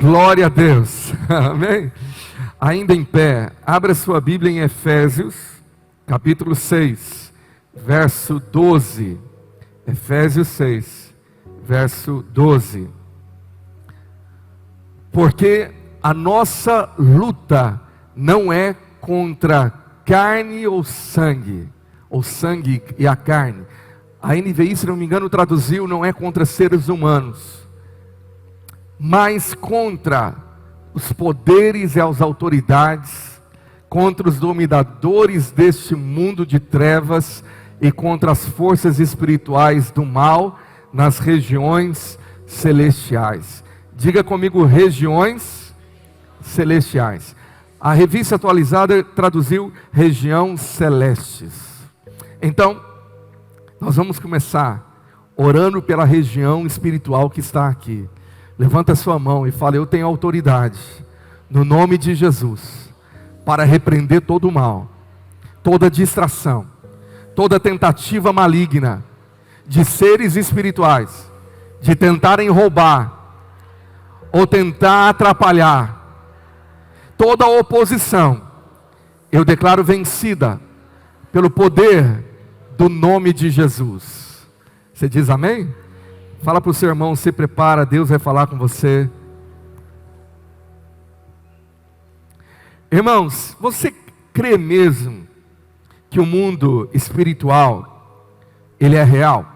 Glória a Deus. Amém? Ainda em pé, abra sua Bíblia em Efésios, capítulo 6, verso 12. Efésios 6, verso 12. Porque a nossa luta não é contra carne ou sangue e a carne. A NVI, se não me engano, traduziu, não é contra seres humanos, mas contra os poderes e as autoridades, contra os dominadores deste mundo de trevas e contra as forças espirituais do mal nas regiões celestiais. Diga comigo, regiões celestiais. A revista atualizada traduziu região celestes. Então, nós vamos começar orando pela região espiritual que está aqui. Levanta a sua mão e fala: eu tenho autoridade, no nome de Jesus, para repreender todo o mal, toda distração, toda tentativa maligna de seres espirituais, de tentarem roubar, ou tentar atrapalhar, toda oposição, eu declaro vencida, pelo poder do nome de Jesus. Você diz amém? Fala para o seu irmão, se prepara, Deus vai falar com você. Irmãos, você crê mesmo que o mundo espiritual, ele é real?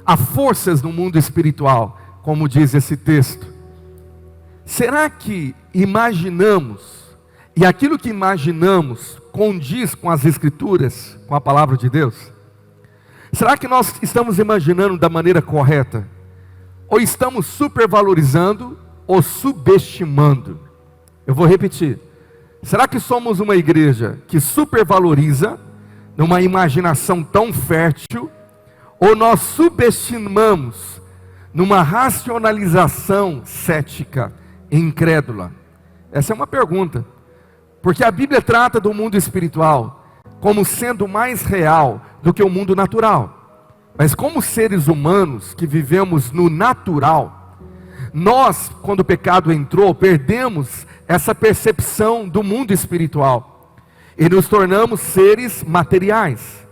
Há forças no mundo espiritual, como diz esse texto. Será que imaginamos, e aquilo que imaginamos condiz com as Escrituras, com a palavra de Deus? Será que nós estamos imaginando da maneira correta? Ou estamos supervalorizando ou subestimando? Eu vou repetir. Será que somos uma igreja que supervaloriza numa imaginação tão fértil? Ou nós subestimamos numa racionalização cética e incrédula? Essa é uma pergunta. Porque a Bíblia trata do mundo espiritual como sendo mais real do que o mundo natural. Mas como seres humanos que vivemos no natural, nós, quando o pecado entrou, perdemos essa percepção do mundo espiritual e nos tornamos seres materiais.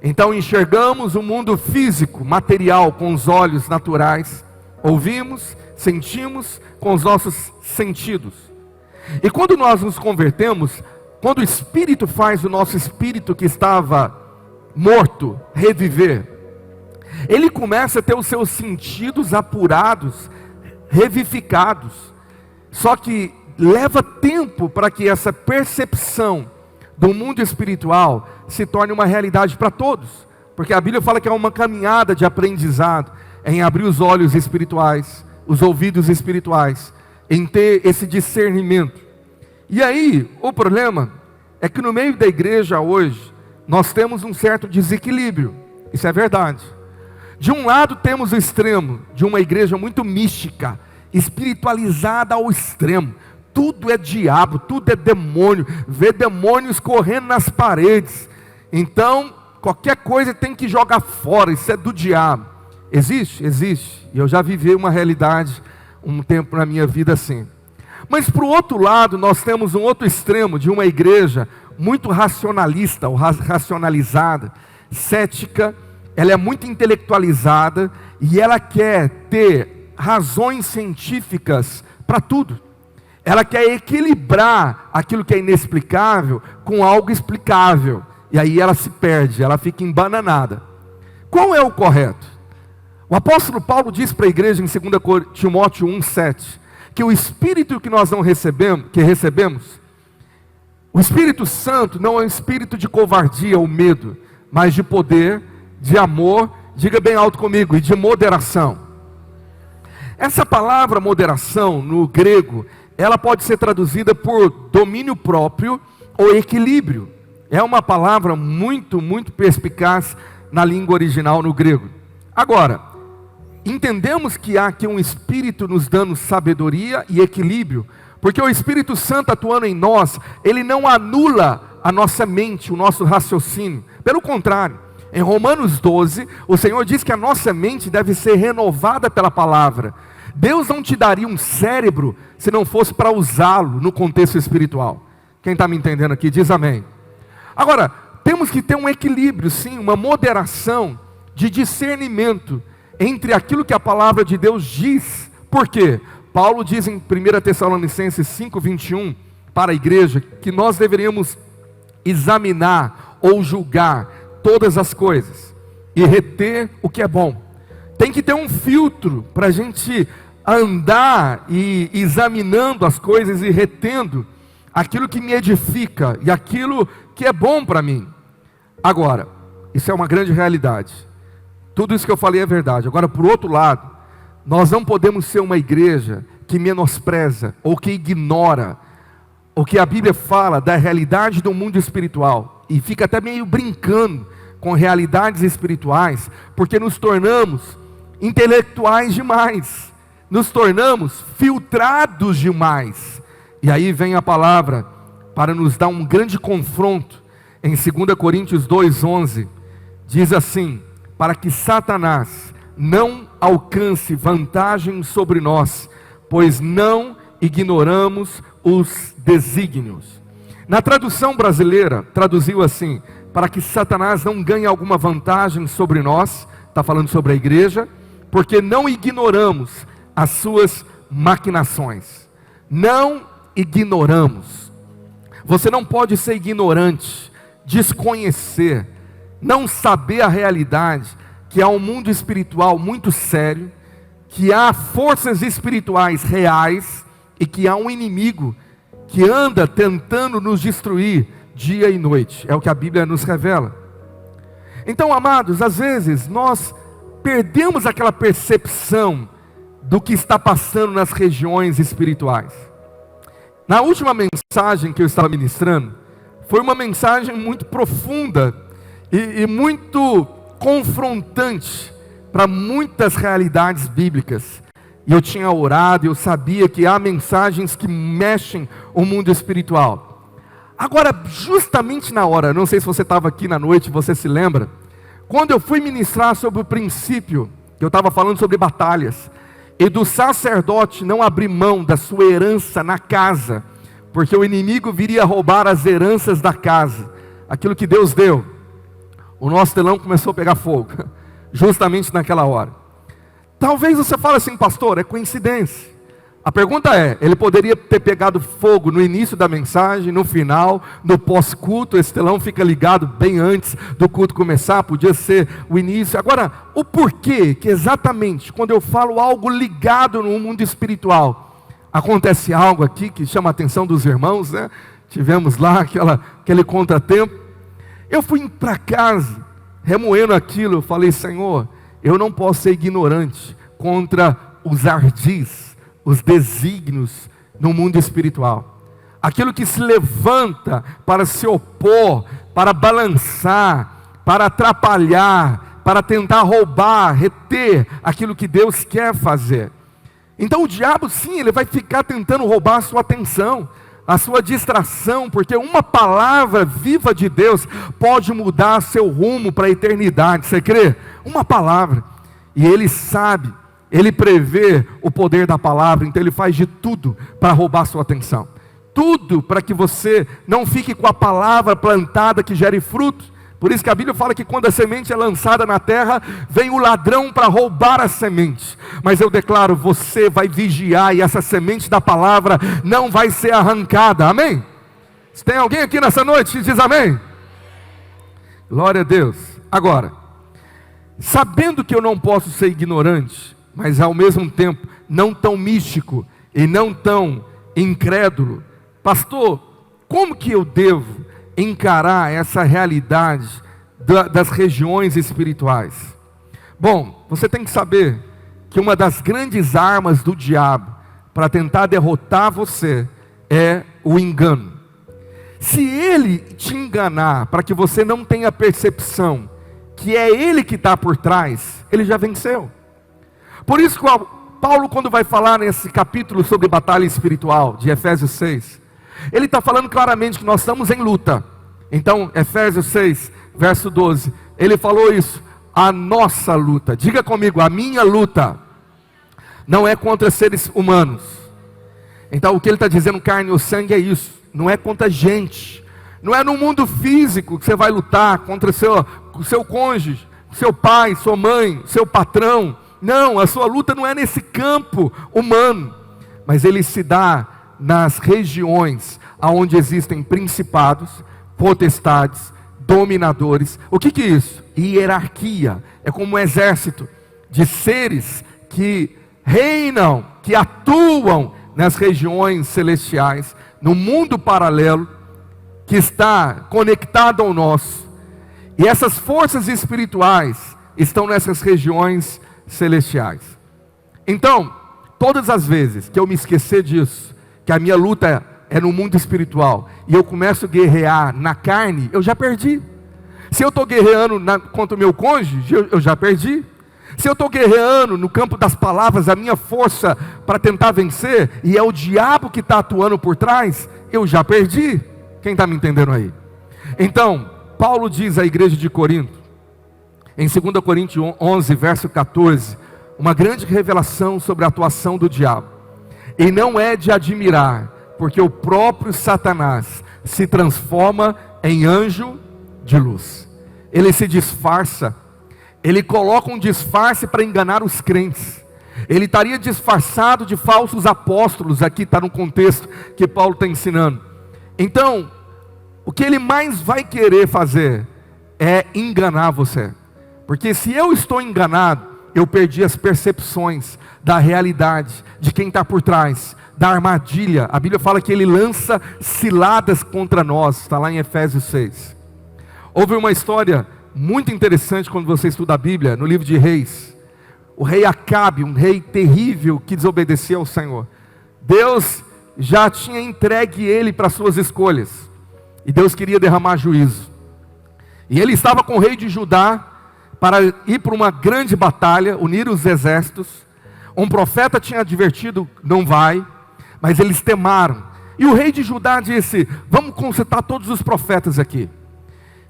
Então enxergamos o mundo físico, material, com os olhos naturais, ouvimos, sentimos com os nossos sentidos. E quando nós nos convertemos, quando o Espírito faz o nosso espírito que estava morto reviver, ele começa a ter os seus sentidos apurados, revivificados. Só que leva tempo para que essa percepção do mundo espiritual se torne uma realidade para todos. Porque a Bíblia fala que é uma caminhada de aprendizado, em abrir os olhos espirituais, os ouvidos espirituais, em ter esse discernimento. E aí, o problema é que no meio da igreja hoje, nós temos um certo desequilíbrio. Isso é verdade. De um lado temos o extremo de uma igreja muito mística, espiritualizada ao extremo. Tudo é diabo, tudo é demônio, vê demônios correndo nas paredes. Então, qualquer coisa tem que jogar fora, isso é do diabo. Existe? Existe. E eu já vivi uma realidade, um tempo na minha vida assim. Mas para o outro lado, nós temos um outro extremo de uma igreja muito racionalista, ou racionalizada, cética. Ela é muito intelectualizada e ela quer ter razões científicas para tudo. Ela quer equilibrar aquilo que é inexplicável com algo explicável. E aí ela se perde, ela fica embananada. Qual é o correto? O apóstolo Paulo diz para a igreja em 2 Timóteo 1,7, que o Espírito que nós não recebemos, o Espírito Santo não é um espírito de covardia ou medo, mas de poder, de amor, diga bem alto comigo, e de moderação. Essa palavra moderação no grego, ela pode ser traduzida por domínio próprio ou equilíbrio. É uma palavra muito, muito perspicaz na língua original no grego. Agora, entendemos que há aqui um Espírito nos dando sabedoria e equilíbrio, porque o Espírito Santo atuando em nós, ele não anula a nossa mente, o nosso raciocínio. Pelo contrário, em Romanos 12, o Senhor diz que a nossa mente deve ser renovada pela palavra. Deus não te daria um cérebro se não fosse para usá-lo no contexto espiritual. Quem está me entendendo aqui, diz amém. Agora, temos que ter um equilíbrio, sim, uma moderação de discernimento entre aquilo que a palavra de Deus diz. Por quê? Paulo diz em 1 Tessalonicenses 5:21 para a igreja que nós deveríamos examinar ou julgar todas as coisas e reter o que é bom. Tem que ter um filtro para a gente andar e examinando as coisas e retendo aquilo que me edifica e aquilo que é bom para mim. Agora, isso é uma grande realidade. Tudo isso que eu falei é verdade. Agora, por outro lado, nós não podemos ser uma igreja que menospreza ou que ignora o que a Bíblia fala da realidade do mundo espiritual e fica até meio brincando com realidades espirituais, porque nos tornamos intelectuais demais, nos tornamos filtrados demais. E aí vem a palavra para nos dar um grande confronto. Em 2 Coríntios 2:11 diz assim: para que Satanás não alcance vantagem sobre nós, pois não ignoramos os desígnios. Na tradução brasileira, traduziu assim: para que Satanás não ganhe alguma vantagem sobre nós, está falando sobre a igreja, porque não ignoramos as suas maquinações. Não ignoramos. Você não pode ser ignorante, desconhecer, não saber a realidade, que há um mundo espiritual muito sério, que há forças espirituais reais, e que há um inimigo que anda tentando nos destruir dia e noite. É o que a Bíblia nos revela. Então, amados, às vezes nós perdemos aquela percepção do que está passando nas regiões espirituais. Na última mensagem que eu estava ministrando, foi uma mensagem muito profunda e muito confrontante para muitas realidades bíblicas. E eu tinha orado, eu sabia que há mensagens que mexem o mundo espiritual. Agora, justamente na hora, não sei se você estava aqui na noite, você se lembra, quando eu fui ministrar sobre o princípio, eu estava falando sobre batalhas, e do sacerdote não abrir mão da sua herança na casa, porque o inimigo viria roubar as heranças da casa, aquilo que Deus deu. O nosso telão começou a pegar fogo, justamente naquela hora. Talvez você fale assim: pastor, é coincidência. A pergunta é, ele poderia ter pegado fogo no início da mensagem, no final, no pós-culto, esse telão fica ligado bem antes do culto começar, podia ser o início. Agora, o porquê que exatamente, quando eu falo algo ligado no mundo espiritual, acontece algo aqui que chama a atenção dos irmãos, né? Tivemos lá aquele contratempo. Eu fui para casa, remoendo aquilo, eu falei: Senhor, eu não posso ser ignorante contra os ardis, os desígnios no mundo espiritual. Aquilo que se levanta para se opor, para balançar, para atrapalhar, para tentar roubar, reter aquilo que Deus quer fazer. Então o diabo, sim, ele vai ficar tentando roubar a sua atenção, a sua distração, porque uma palavra viva de Deus pode mudar seu rumo para a eternidade. Você crê? Uma palavra. E ele sabe, ele prevê o poder da palavra, então ele faz de tudo para roubar a sua atenção. Tudo para que você não fique com a palavra plantada que gere fruto. Por isso que a Bíblia fala que quando a semente é lançada na terra, vem o ladrão para roubar a semente. Mas eu declaro, você vai vigiar e essa semente da palavra não vai ser arrancada. Amém? Se tem alguém aqui nessa noite que diz amém? Glória a Deus. Agora, sabendo que eu não posso ser ignorante, mas ao mesmo tempo não tão místico e não tão incrédulo, pastor, como que eu devo encarar essa realidade das regiões espirituais? Bom, você tem que saber que uma das grandes armas do diabo para tentar derrotar você é o engano. Se ele te enganar para que você não tenha percepção que é ele que está por trás, ele já venceu. Por isso que Paulo, quando vai falar nesse capítulo sobre batalha espiritual de Efésios 6, ele está falando claramente que nós estamos em luta. Então, Efésios 6, verso 12, ele falou isso: a nossa luta. Diga comigo: a minha luta não é contra seres humanos. Então o que ele está dizendo, carne ou sangue, é isso, não é contra gente, não é no mundo físico que você vai lutar contra o seu cônjuge, seu pai, sua mãe, seu patrão. Não, a sua luta não é nesse campo humano, mas ele se dá nas regiões onde existem principados, potestades, dominadores. O que é isso? Hierarquia. É como um exército de seres que reinam, que atuam nas regiões celestiais, no mundo paralelo que está conectado ao nosso. E essas forças espirituais estão nessas regiões celestiais. Então, todas as vezes que eu me esquecer disso, que a minha luta é no mundo espiritual, e eu começo a guerrear na carne, eu já perdi. Se eu estou guerreando contra o meu cônjuge, eu já perdi. Se eu estou guerreando no campo das palavras, a minha força para tentar vencer, e é o diabo que está atuando por trás, eu já perdi. Quem está me entendendo aí? Então, Paulo diz à igreja de Corinto, em 2 Coríntios 11, verso 14, uma grande revelação sobre a atuação do diabo. E não é de admirar, porque o próprio Satanás se transforma em anjo de luz. Ele se disfarça, ele coloca um disfarce para enganar os crentes. Ele estaria disfarçado de falsos apóstolos, aqui está no contexto que Paulo está ensinando. Então, o que ele mais vai querer fazer é enganar você. Porque se eu estou enganado, eu perdi as percepções da realidade, de quem está por trás, da armadilha. A Bíblia fala que ele lança ciladas contra nós, está lá em Efésios 6. Houve uma história muito interessante quando você estuda a Bíblia, no livro de Reis. O rei Acabe, um rei terrível que desobedecia ao Senhor. Deus já tinha entregue ele para suas escolhas. E Deus queria derramar juízo. E ele estava com o rei de Judá para ir para uma grande batalha, unir os exércitos. Um profeta tinha advertido, não vai, mas eles temaram. E o rei de Judá disse, vamos consultar todos os profetas aqui.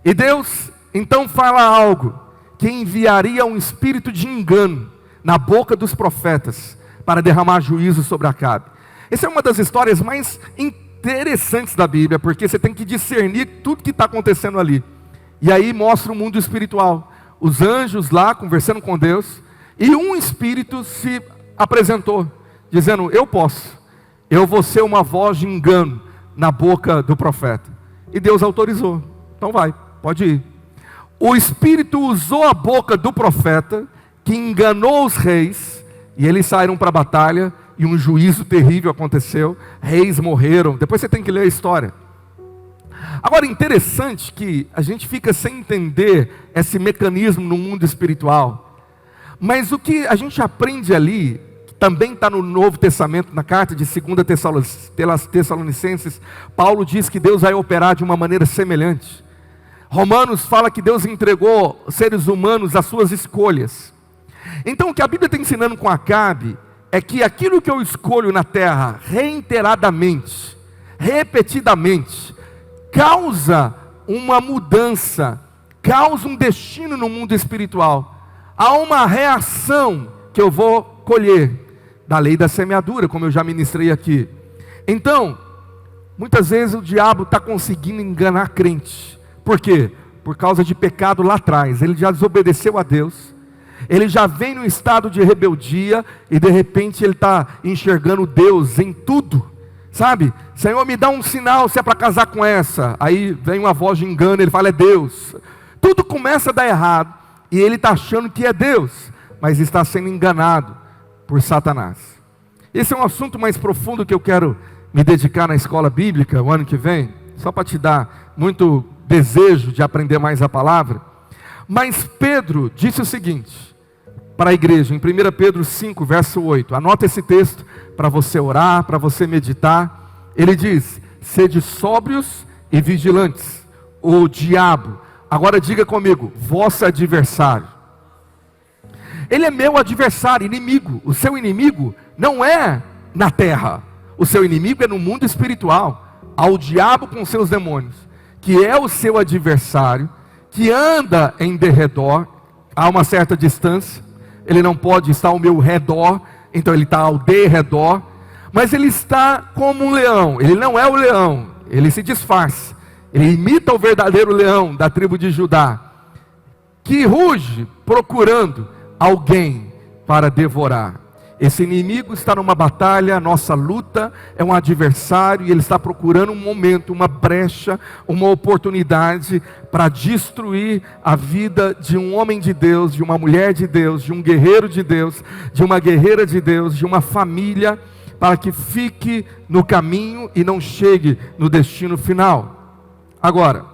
E Deus então fala algo, que enviaria um espírito de engano na boca dos profetas, para derramar juízo sobre Acabe. Essa é uma das histórias mais interessantes da Bíblia, porque você tem que discernir tudo que está acontecendo ali. E aí mostra o mundo espiritual, os anjos lá conversando com Deus, e um espírito se apresentou, dizendo, eu vou ser uma voz de engano na boca do profeta. E Deus autorizou, então vai, pode ir. O espírito usou a boca do profeta, que enganou os reis, e eles saíram para a batalha, e um juízo terrível aconteceu, reis morreram. Depois você tem que ler a história. Agora, interessante que a gente fica sem entender esse mecanismo no mundo espiritual, mas o que a gente aprende ali, também está no Novo Testamento, na carta de 2 Tessalonicenses, Paulo diz que Deus vai operar de uma maneira semelhante. Romanos fala que Deus entregou seres humanos às suas escolhas. Então o que a Bíblia está ensinando com Acabe, é que aquilo que eu escolho na terra, reiteradamente, repetidamente, causa uma mudança, causa um destino no mundo espiritual. Há uma reação que eu vou colher, da lei da semeadura, como eu já ministrei aqui. Então, muitas vezes o diabo está conseguindo enganar crente. Por quê? Por causa de pecado lá atrás. Ele já desobedeceu a Deus, ele já vem no estado de rebeldia, e de repente ele está enxergando Deus em tudo, sabe? Senhor, me dá um sinal se é para casar com essa. Aí vem uma voz de engano, ele fala, é Deus. Tudo começa a dar errado, e ele está achando que é Deus, mas está sendo enganado por Satanás. Esse é um assunto mais profundo que eu quero me dedicar na escola bíblica o ano que vem, só para te dar muito desejo de aprender mais a palavra. Mas Pedro disse o seguinte para a igreja, em 1 Pedro 5, verso 8, anota esse texto para você orar, para você meditar. Ele diz, sede sóbrios e vigilantes. O diabo, agora diga comigo, vosso adversário. Ele é meu adversário, inimigo. O seu inimigo não é na terra, o seu inimigo é no mundo espiritual. Há o diabo com seus demônios, que é o seu adversário, que anda em derredor, a uma certa distância. Ele não pode estar ao meu redor, então ele está ao derredor, mas ele está como um leão. Ele não é o leão, ele se disfarça, ele imita o verdadeiro leão da tribo de Judá, que ruge procurando alguém para devorar. Esse inimigo está numa batalha, nossa luta é um adversário, e ele está procurando um momento, uma brecha, uma oportunidade para destruir a vida de um homem de Deus, de uma mulher de Deus, de um guerreiro de Deus, de uma guerreira de Deus, de uma família, para que fique no caminho e não chegue no destino final. Agora,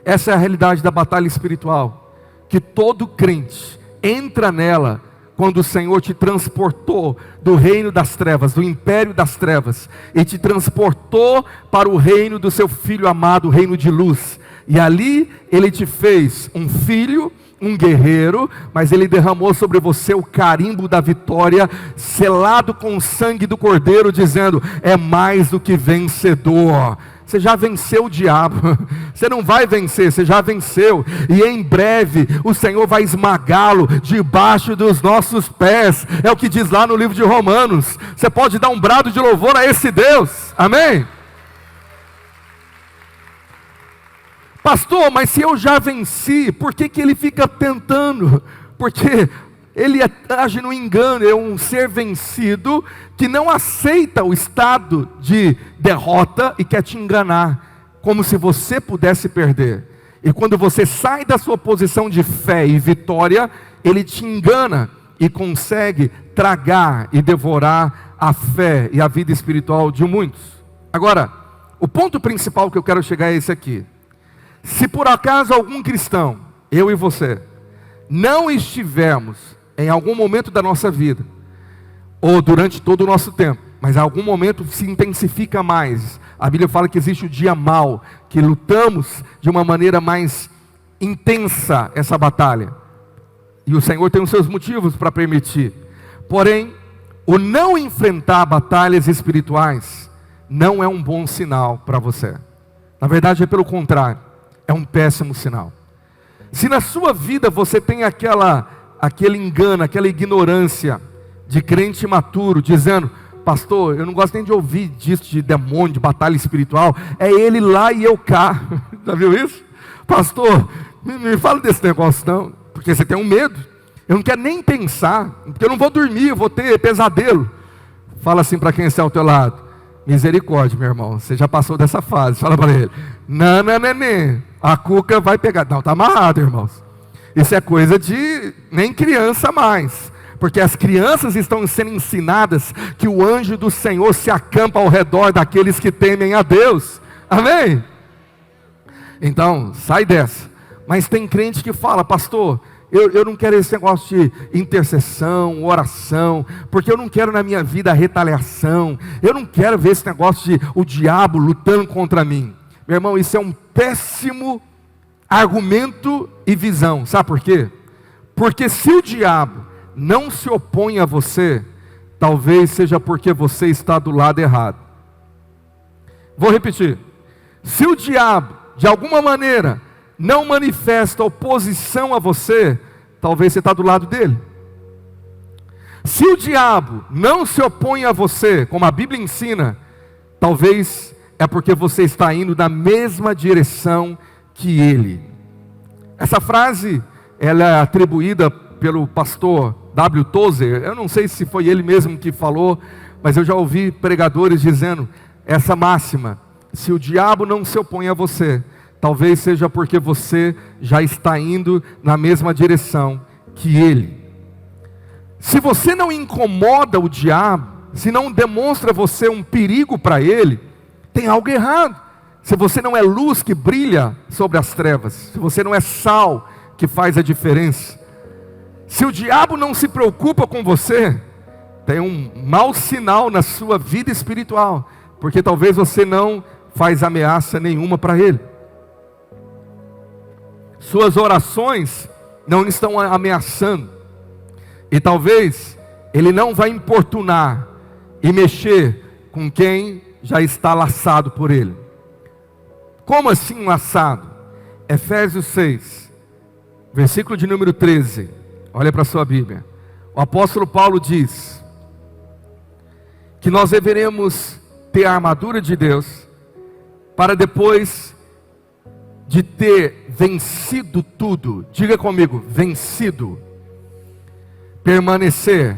essa é a realidade da batalha espiritual, que todo crente entra nela quando o Senhor te transportou do reino das trevas, do império das trevas, e te transportou para o reino do seu Filho amado, o reino de luz. E ali Ele te fez um filho, um guerreiro, mas Ele derramou sobre você o carimbo da vitória, selado com o sangue do Cordeiro, dizendo: é mais do que vencedor. Você já venceu o diabo, você não vai vencer, você já venceu, e em breve o Senhor vai esmagá-lo debaixo dos nossos pés, é o que diz lá no livro de Romanos. Você pode dar um brado de louvor a esse Deus, amém? Pastor, mas se eu já venci, por que ele fica tentando? Porque ele age no engano, é um ser vencido que não aceita o estado de derrota e quer te enganar, como se você pudesse perder. E quando você sai da sua posição de fé e vitória, ele te engana e consegue tragar e devorar a fé e a vida espiritual de muitos. Agora, o ponto principal que eu quero chegar é esse aqui. Se por acaso algum cristão, eu e você, não estivermos em algum momento da nossa vida, ou durante todo o nosso tempo, mas em algum momento se intensifica mais. A Bíblia fala que existe o dia mau, que lutamos de uma maneira mais intensa essa batalha. E o Senhor tem os seus motivos para permitir. Porém, o não enfrentar batalhas espirituais não é um bom sinal para você. Na verdade é pelo contrário, é um péssimo sinal. Se na sua vida você tem aquele engano, aquela ignorância de crente imaturo, dizendo: pastor, eu não gosto nem de ouvir disso de demônio, de batalha espiritual, é ele lá e eu cá. Já viu isso? Pastor, me fala desse negócio não, porque você tem um medo. Eu não quero nem pensar, porque eu não vou dormir, eu vou ter pesadelo. Fala assim para quem está ao teu lado: misericórdia, meu irmão, você já passou dessa fase. Fala para ele: não, neném, a cuca vai pegar. Não, está amarrado, irmãos. Isso é coisa de nem criança mais, porque as crianças estão sendo ensinadas que o anjo do Senhor se acampa ao redor daqueles que temem a Deus, amém? Então, sai dessa. Mas tem crente que fala: pastor, eu não quero esse negócio de intercessão, oração, porque eu não quero na minha vida retaliação, eu não quero ver esse negócio de o diabo lutando contra mim. Meu irmão, isso é um péssimo argumento e visão. Sabe por quê? Porque se o diabo não se opõe a você, talvez seja porque você está do lado errado. Vou repetir: se o diabo de alguma maneira não manifesta oposição a você, talvez você está do lado dele. Se o diabo não se opõe a você, como a Bíblia ensina, talvez é porque você está indo na mesma direção que ele. Essa frase, ela é atribuída pelo pastor W. Tozer. Eu não sei se foi ele mesmo que falou, mas eu já ouvi pregadores dizendo essa máxima: se o diabo não se opõe a você, talvez seja porque você já está indo na mesma direção que ele. Se você não incomoda o diabo, se não demonstra você um perigo para ele, tem algo errado. Se você não é luz que brilha sobre as trevas, se você não é sal que faz a diferença, se o diabo não se preocupa com você, tem um mau sinal na sua vida espiritual, porque talvez você não faz ameaça nenhuma para ele. Suas orações não estão ameaçando, e talvez ele não vai importunar e mexer com quem já está laçado por ele. Como assim laçado? Efésios 6, versículo de número 13. Olha para a sua Bíblia. O apóstolo Paulo diz: que nós deveremos ter a armadura de Deus, para depois de ter vencido tudo, diga comigo, vencido, permanecer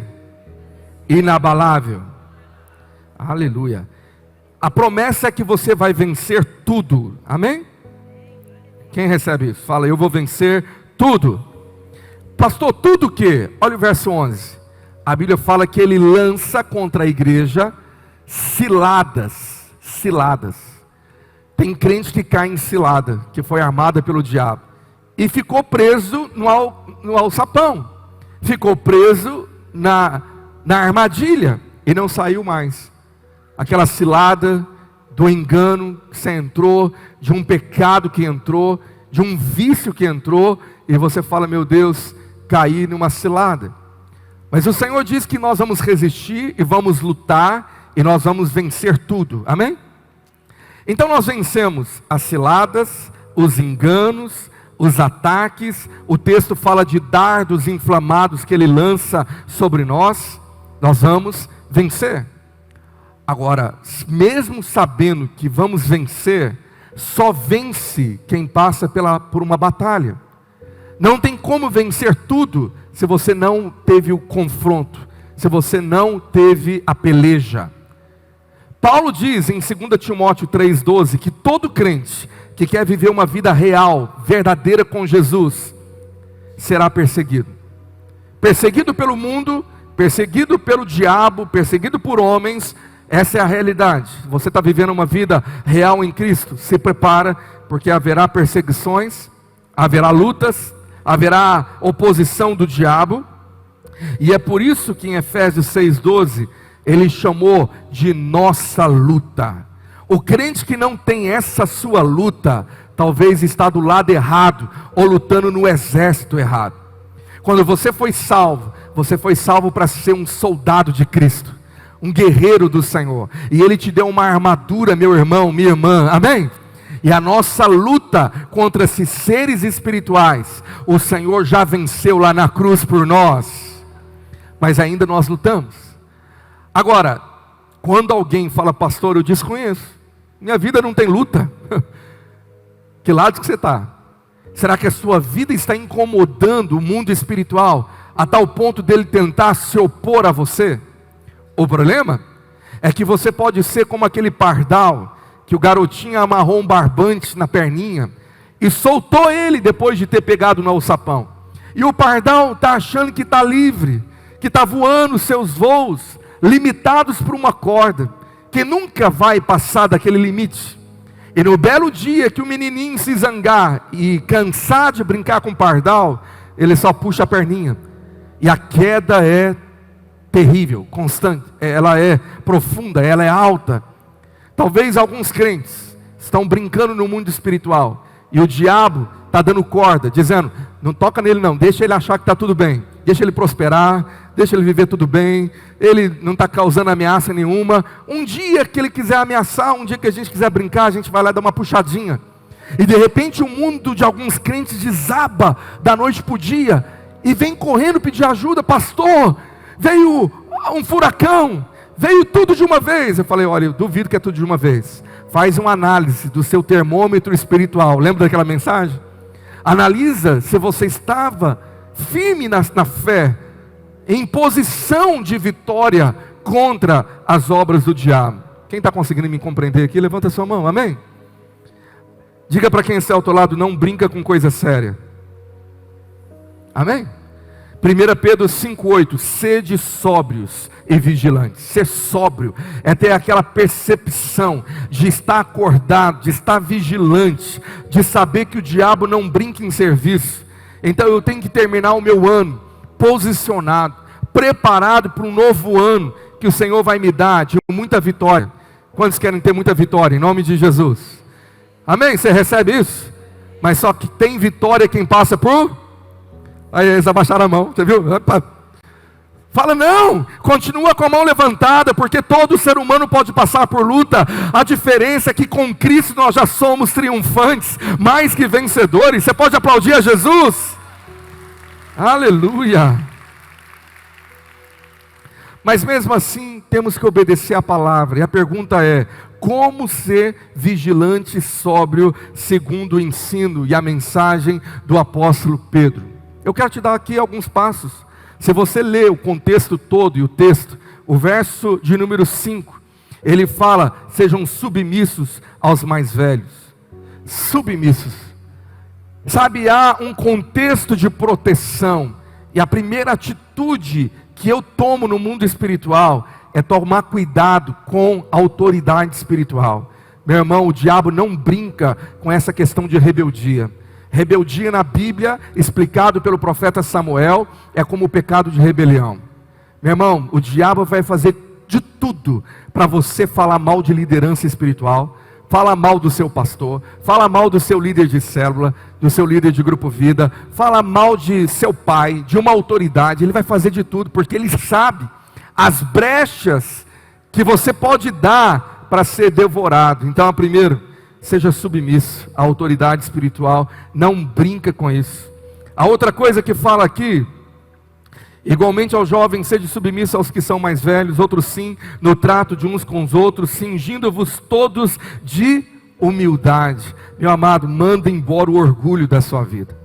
inabalável. Aleluia. A promessa é que você vai vencer tudo, amém? Quem recebe isso? Fala, eu vou vencer tudo. Pastor, tudo o quê? Olha o verso 11. A Bíblia fala que ele lança contra a igreja ciladas. Tem crente que cai em cilada, que foi armada pelo diabo, e ficou preso no alçapão, ficou preso na armadilha, e não saiu mais. Aquela cilada do engano que você entrou, de um pecado que entrou, de um vício que entrou, e você fala, meu Deus, caí numa cilada. Mas o Senhor diz que nós vamos resistir, e vamos lutar, e nós vamos vencer tudo, amém? Então nós vencemos as ciladas, os enganos, os ataques. O texto fala de dardos inflamados que ele lança sobre nós. Nós vamos vencer. Agora, mesmo sabendo que vamos vencer, só vence quem passa por uma batalha. Não tem como vencer tudo se você não teve o confronto, se você não teve a peleja. Paulo diz em 2 Timóteo 3,12 que todo crente que quer viver uma vida real, verdadeira com Jesus, será perseguido. Perseguido pelo mundo, perseguido pelo diabo, perseguido por homens. Essa é a realidade. Você está vivendo uma vida real em Cristo, se prepara, porque haverá perseguições, haverá lutas, haverá oposição do diabo. E é por isso que em Efésios 6,12 ele chamou de nossa luta. O crente que não tem essa sua luta, talvez está do lado errado, ou lutando no exército errado. Quando você foi salvo para ser um soldado de Cristo, um guerreiro do Senhor, e Ele te deu uma armadura, meu irmão, minha irmã, amém? E a nossa luta contra esses seres espirituais, o Senhor já venceu lá na cruz por nós, mas ainda nós lutamos. Agora, quando alguém fala, pastor, eu desconheço, minha vida não tem luta, que lado que você está? Será que a sua vida está incomodando o mundo espiritual, a tal ponto dele tentar se opor a você? O problema é que você pode ser como aquele pardal, que o garotinho amarrou um barbante na perninha, e soltou ele depois de ter pegado no alçapão. E o pardal está achando que está livre, que está voando seus voos, limitados por uma corda, que nunca vai passar daquele limite. E no belo dia que o menininho se zangar e cansar de brincar com o pardal, ele só puxa a perninha, e a queda é terrível, constante, ela é profunda, ela é alta. Talvez alguns crentes estão brincando no mundo espiritual, e o diabo está dando corda, dizendo, não toca nele não, deixa ele achar que está tudo bem, deixa ele prosperar, deixa ele viver tudo bem, ele não está causando ameaça nenhuma. Um dia que ele quiser ameaçar, um dia que a gente quiser brincar, a gente vai lá dar uma puxadinha, e de repente o mundo de alguns crentes desaba da noite para o dia, e vem correndo pedir ajuda, pastor, veio um furacão, veio tudo de uma vez. Eu falei, olha, eu duvido que é tudo de uma vez. Faz uma análise do seu termômetro espiritual. Lembra daquela mensagem? Analisa se você estava firme na fé, em posição de vitória contra as obras do diabo. Quem está conseguindo me compreender aqui, levanta a sua mão, amém? Diga para quem está ao teu lado, não brinca com coisa séria. Amém? 1 Pedro 5,8, sede sóbrios e vigilantes. Ser sóbrio é ter aquela percepção de estar acordado, de estar vigilante, de saber que o diabo não brinca em serviço. Então eu tenho que terminar o meu ano posicionado, preparado para um novo ano que o Senhor vai me dar de muita vitória. Quantos querem ter muita vitória em nome de Jesus? Amém? Você recebe isso? Mas só que tem vitória quem passa por... Aí eles abaixaram a mão, você viu? Fala não, continua com a mão levantada, porque todo ser humano pode passar por luta. A diferença é que com Cristo nós já somos triunfantes, mais que vencedores. Você pode aplaudir a Jesus? Aleluia. Mas mesmo assim, temos que obedecer a palavra. E a pergunta é: como ser vigilante e sóbrio, segundo o ensino e a mensagem do apóstolo Pedro? Eu quero te dar aqui alguns passos. Se você ler o contexto todo e o texto, o verso de número 5, ele fala: sejam submissos aos mais velhos. Submissos. Sabe, há um contexto de proteção. E a primeira atitude que eu tomo no mundo espiritual é tomar cuidado com a autoridade espiritual. Meu irmão, o diabo não brinca com essa questão de rebeldia. Rebeldia na Bíblia, explicado pelo profeta Samuel, é como o pecado de rebelião. Meu irmão, o diabo vai fazer de tudo para você falar mal de liderança espiritual, fala mal do seu pastor, fala mal do seu líder de célula, do seu líder de grupo vida, fala mal de seu pai, de uma autoridade. Ele vai fazer de tudo, porque ele sabe as brechas que você pode dar para ser devorado. Então, primeiro, seja submisso à autoridade espiritual, não brinca com isso. A outra coisa que fala aqui: igualmente aos jovens, sede submissos aos que são mais velhos, outros sim, no trato de uns com os outros, cingindo-vos todos de humildade. Meu amado, manda embora o orgulho da sua vida.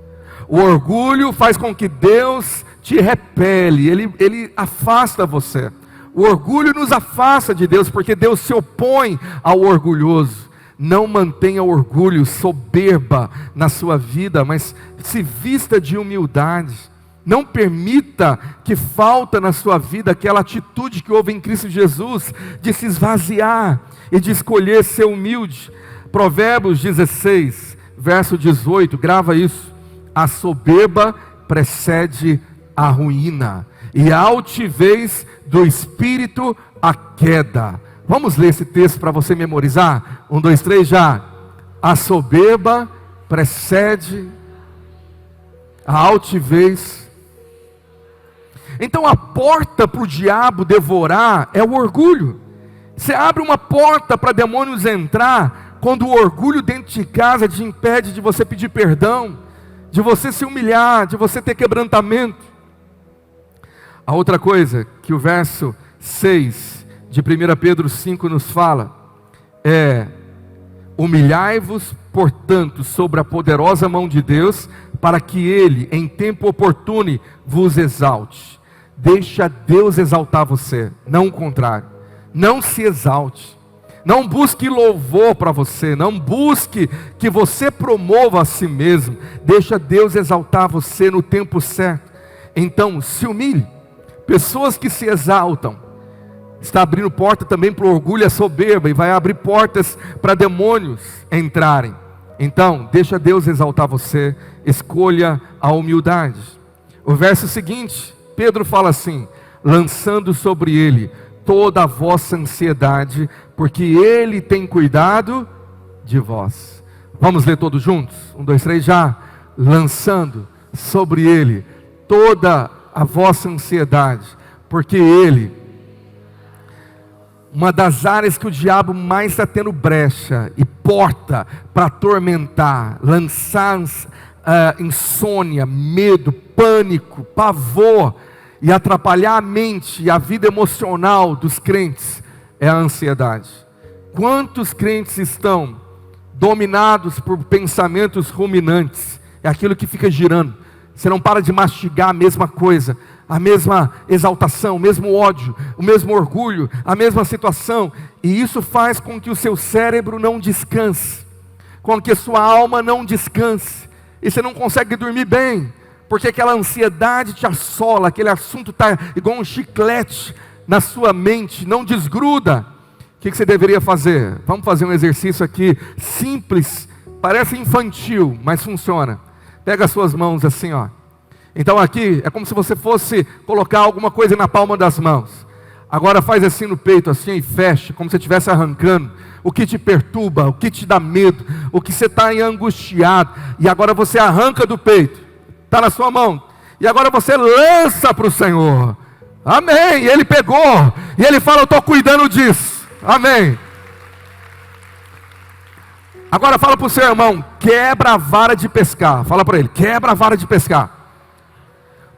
O orgulho faz com que Deus te repele, ele afasta você. O orgulho nos afasta de Deus, porque Deus se opõe ao orgulhoso. Não mantenha orgulho, soberba na sua vida, mas se vista de humildade. Não permita que falta na sua vida aquela atitude que houve em Cristo Jesus, de se esvaziar e de escolher ser humilde. Provérbios 16, verso 18, grava isso: a soberba precede a ruína, e a altivez do espírito a queda. Vamos ler esse texto para você memorizar? 1, 2, 3, já. A soberba precede a altivez. Então a porta para o diabo devorar é o orgulho. Você abre uma porta para demônios entrar quando o orgulho dentro de casa te impede de você pedir perdão, de você se humilhar, de você ter quebrantamento. A outra coisa que o verso 6 de 1 Pedro 5 nos fala é: humilhai-vos, portanto, sobre a poderosa mão de Deus, para que Ele, em tempo oportuno, vos exalte. Deixa Deus exaltar você, não o contrário. Não se exalte. Não busque louvor para você. Não busque que você promova a si mesmo. Deixa Deus exaltar você no tempo certo. Então, se humilhe. Pessoas que se exaltam está abrindo porta também para o orgulho e a soberba, e vai abrir portas para demônios entrarem. Então, deixa Deus exaltar você. Escolha a humildade. O verso seguinte, Pedro fala assim: lançando sobre ele toda a vossa ansiedade, porque ele tem cuidado de vós. Vamos ler todos juntos? 1, 2, 3, já. Lançando sobre ele toda a vossa ansiedade, porque ele... Uma das áreas que o diabo mais está tendo brecha e porta para atormentar, lançar insônia, medo, pânico, pavor e atrapalhar a mente e a vida emocional dos crentes, é a ansiedade. Quantos crentes estão dominados por pensamentos ruminantes? É aquilo que fica girando. Você não para de mastigar a mesma coisa, a mesma exaltação, o mesmo ódio, o mesmo orgulho, a mesma situação. E isso faz com que o seu cérebro não descanse, com que a sua alma não descanse. E você não consegue dormir bem, porque aquela ansiedade te assola, aquele assunto está igual um chiclete na sua mente, não desgruda. O que você deveria fazer? Vamos fazer um exercício aqui, simples, parece infantil, mas funciona. Pega as suas mãos assim, ó. Então aqui, é como se você fosse colocar alguma coisa na palma das mãos. Agora faz assim no peito, assim, e fecha, como se você estivesse arrancando o que te perturba, o que te dá medo, o que você está angustiado. E agora você arranca do peito. Está na sua mão. E agora você lança para o Senhor. Amém. E Ele pegou. E Ele fala: eu estou cuidando disso. Amém. Agora fala para o seu irmão: quebra a vara de pescar. Fala para ele: quebra a vara de pescar.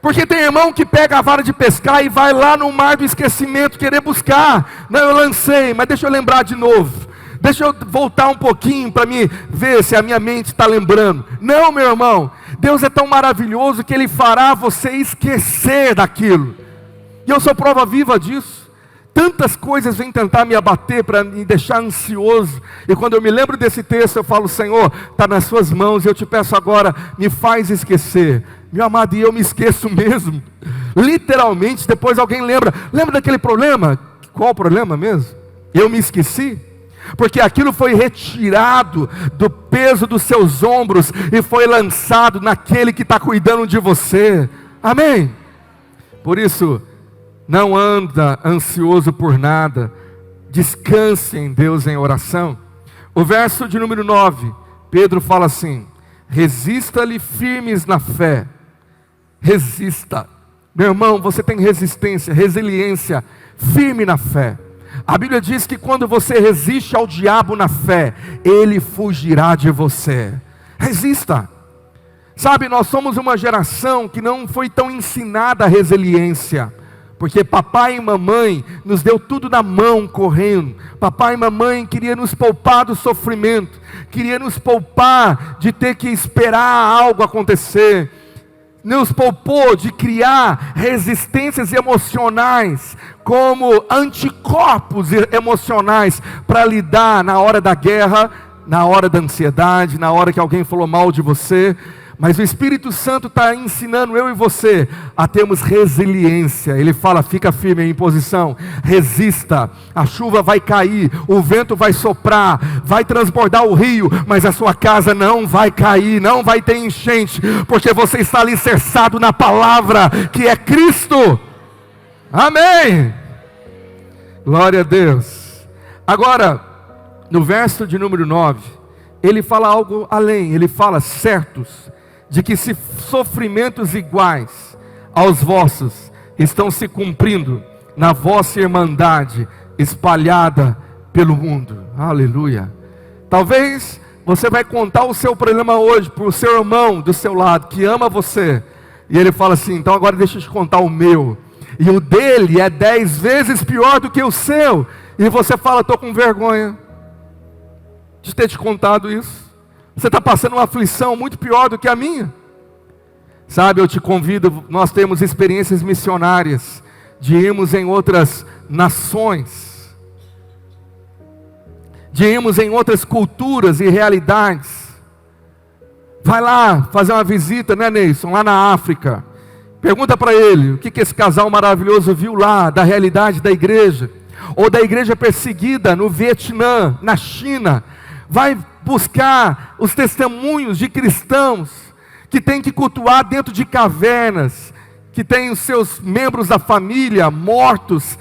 Porque tem irmão que pega a vara de pescar e vai lá no mar do esquecimento querer buscar. Não, eu lancei, mas deixa eu lembrar de novo. Deixa eu voltar um pouquinho para me ver se a minha mente está lembrando. Não, meu irmão, Deus é tão maravilhoso que Ele fará você esquecer daquilo. E eu sou prova viva disso. Tantas coisas vêm tentar me abater para me deixar ansioso. E quando eu me lembro desse texto, eu falo: Senhor, está nas suas mãos. E eu te peço agora, me faz esquecer. Meu amado, e eu me esqueço mesmo. Literalmente, depois alguém lembra. Lembra daquele problema? Qual o problema mesmo? Eu me esqueci. Porque aquilo foi retirado do peso dos seus ombros e foi lançado naquele que está cuidando de você. Amém? Por isso, não anda ansioso por nada, descanse em Deus em oração. O verso de número 9, Pedro fala assim: resista-lhe firmes na fé. Resista. Meu irmão, você tem resistência, resiliência, firme na fé. A Bíblia diz que quando você resiste ao diabo na fé, ele fugirá de você. Resista. Sabe, nós somos uma geração que não foi tão ensinada a resiliência. Porque papai e mamãe nos deu tudo na mão correndo. Papai e mamãe queria nos poupar do sofrimento. Queria nos poupar de ter que esperar algo acontecer. Nos poupou de criar resistências emocionais, como anticorpos emocionais, para lidar na hora da guerra, na hora da ansiedade, na hora que alguém falou mal de você. Mas o Espírito Santo está ensinando eu e você a termos resiliência. Ele fala: fica firme em posição, resista, a chuva vai cair, o vento vai soprar, vai transbordar o rio, mas a sua casa não vai cair, não vai ter enchente, porque você está alicerçado na palavra que é Cristo. Amém. Glória a Deus. Agora, no verso de número 9, ele fala algo além. Ele fala: certos de que se sofrimentos iguais aos vossos estão se cumprindo na vossa irmandade espalhada pelo mundo. Aleluia. Talvez você vai contar o seu problema hoje para o seu irmão do seu lado, que ama você, e ele fala assim: então agora deixa eu te contar o meu, e o dele é 10 vezes pior do que o seu, e você fala: estou com vergonha de ter te contado isso. Você está passando uma aflição muito pior do que a minha. Sabe, eu te convido, nós temos experiências missionárias, de irmos em outras nações, de irmos em outras culturas e realidades. Vai lá fazer uma visita, né, Neilson, lá na África. Pergunta para ele, o que esse casal maravilhoso viu lá, da realidade da igreja, ou da igreja perseguida no Vietnã, na China. Vai buscar os testemunhos de cristãos que têm que cultuar dentro de cavernas, que têm os seus membros da família mortos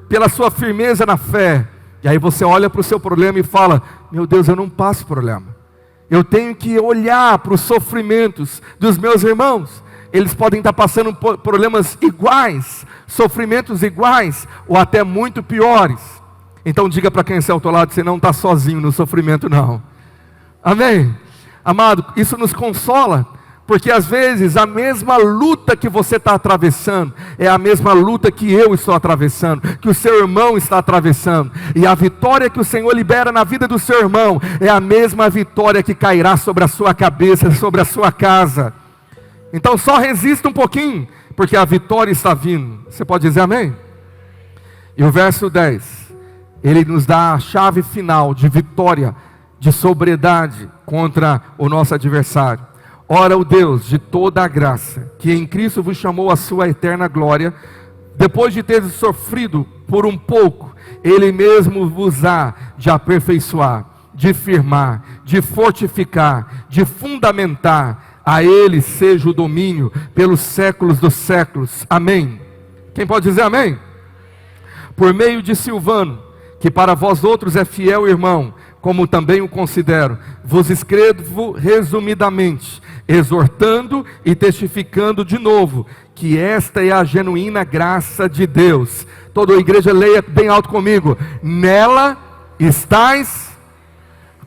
pela sua firmeza na fé. E aí você olha para o seu problema e fala: meu Deus, eu não passo problema. Eu tenho que olhar para os sofrimentos dos meus irmãos. Eles podem estar passando problemas iguais, sofrimentos iguais, ou até muito piores. Então diga para quem está ao teu lado: você não está sozinho no sofrimento não. Amém? Amado, isso nos consola, porque às vezes a mesma luta que você está atravessando é a mesma luta que eu estou atravessando, que o seu irmão está atravessando, e a vitória que o Senhor libera na vida do seu irmão é a mesma vitória que cairá sobre a sua cabeça, sobre a sua casa. Então só resista um pouquinho, porque a vitória está vindo. Você pode dizer amém? E o verso 10, ele nos dá a chave final de vitória, de sobriedade contra o nosso adversário. Ora, o Deus de toda a graça, que em Cristo vos chamou a sua eterna glória, depois de ter sofrido por um pouco, Ele mesmo vos há de aperfeiçoar, de firmar, de fortificar, de fundamentar. A Ele seja o domínio pelos séculos dos séculos. Amém. Quem pode dizer amém? Por meio de Silvano, que para vós outros é fiel irmão, como também o considero, vos escrevo resumidamente, exortando e testificando de novo, que esta é a genuína graça de Deus. Toda a igreja leia bem alto comigo: nela estais.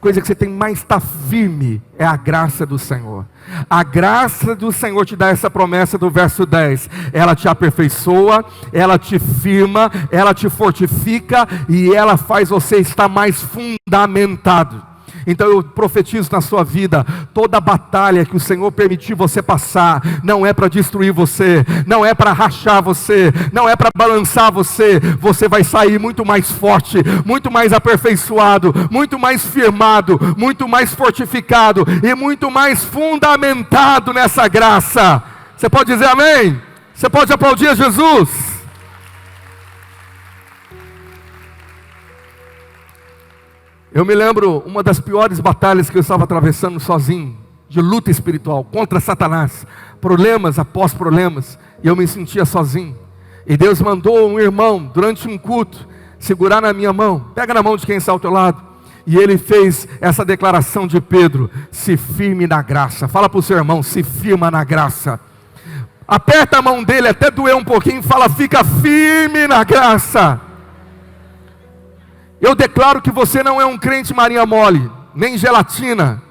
coisa que você tem mais estar firme é a graça do Senhor. A graça do Senhor te dá essa promessa do verso 10. Ela te aperfeiçoa, ela te firma, ela te fortifica e ela faz você estar mais fundamentado. Então eu profetizo na sua vida, toda batalha que o Senhor permitir você passar, não é para destruir você, não é para rachar você, não é para balançar você, você vai sair muito mais forte, muito mais aperfeiçoado, muito mais firmado, muito mais fortificado e muito mais fundamentado nessa graça. Você pode dizer amém? Você pode aplaudir a Jesus? Eu me lembro uma das piores batalhas que eu estava atravessando sozinho, de luta espiritual, contra Satanás, problemas após problemas, e eu me sentia sozinho. E Deus mandou um irmão, durante um culto, segurar na minha mão, pega na mão de quem está ao teu lado, e ele fez essa declaração de Pedro: se firme na graça. Fala para o seu irmão: se firma na graça. Aperta a mão dele, até doer um pouquinho, fala: fica firme na graça. Eu declaro que você não é um crente marinha mole, nem gelatina.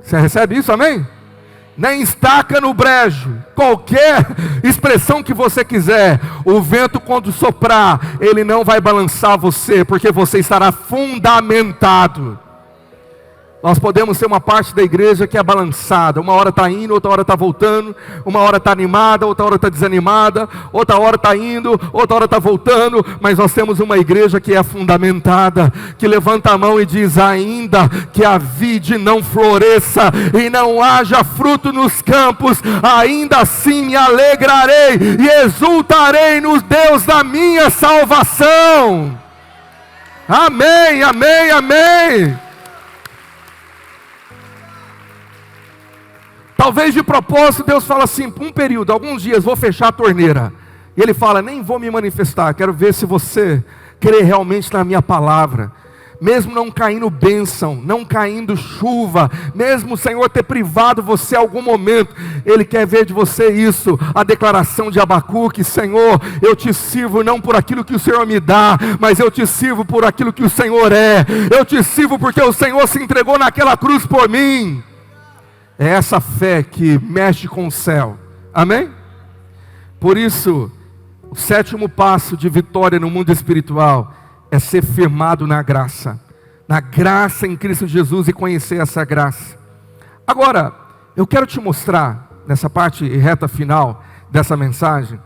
Você recebe isso, amém? Nem estaca no brejo. Qualquer expressão que você quiser, o vento quando soprar, ele não vai balançar você, porque você estará fundamentado. Nós podemos ser uma parte da igreja que é balançada. Uma hora está indo, outra hora está voltando. Uma hora está animada, outra hora está desanimada. Outra hora está indo, outra hora está voltando. Mas nós temos uma igreja que é fundamentada, que levanta a mão e diz: ainda que a vide não floresça e não haja fruto nos campos, ainda assim me alegrarei e exultarei no Deus da minha salvação. Amém, amém, amém. Talvez de propósito Deus fala assim, por um período, alguns dias, vou fechar a torneira. E Ele fala: nem vou me manifestar, quero ver se você crê realmente na minha palavra. Mesmo não caindo bênção, não caindo chuva, mesmo o Senhor ter privado você em algum momento, Ele quer ver de você isso, a declaração de Abacuque: Senhor, eu te sirvo não por aquilo que o Senhor me dá, mas eu te sirvo por aquilo que o Senhor é. Eu te sirvo porque o Senhor se entregou naquela cruz por mim. É essa fé que mexe com o céu, amém? Por isso, o sétimo passo de vitória no mundo espiritual é ser firmado na graça em Cristo Jesus e conhecer essa graça. Agora, eu quero te mostrar, nessa parte reta final dessa mensagem,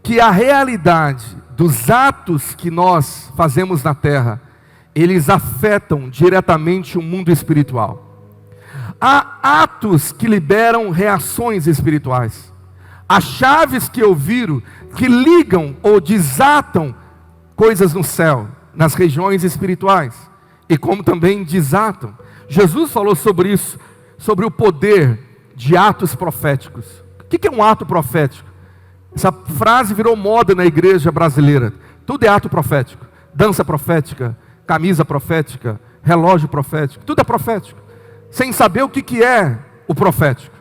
que a realidade dos atos que nós fazemos na terra, eles afetam diretamente o mundo espiritual. Há atos que liberam reações espirituais. Há chaves que eu viro que ligam ou desatam coisas no céu, nas regiões espirituais. E como também desatam. Jesus falou sobre isso, sobre o poder de atos proféticos. O que é um ato profético? Essa frase virou moda na igreja brasileira. Tudo é ato profético. Dança profética, camisa profética, relógio profético. Tudo é profético. Sem saber o que é o profético.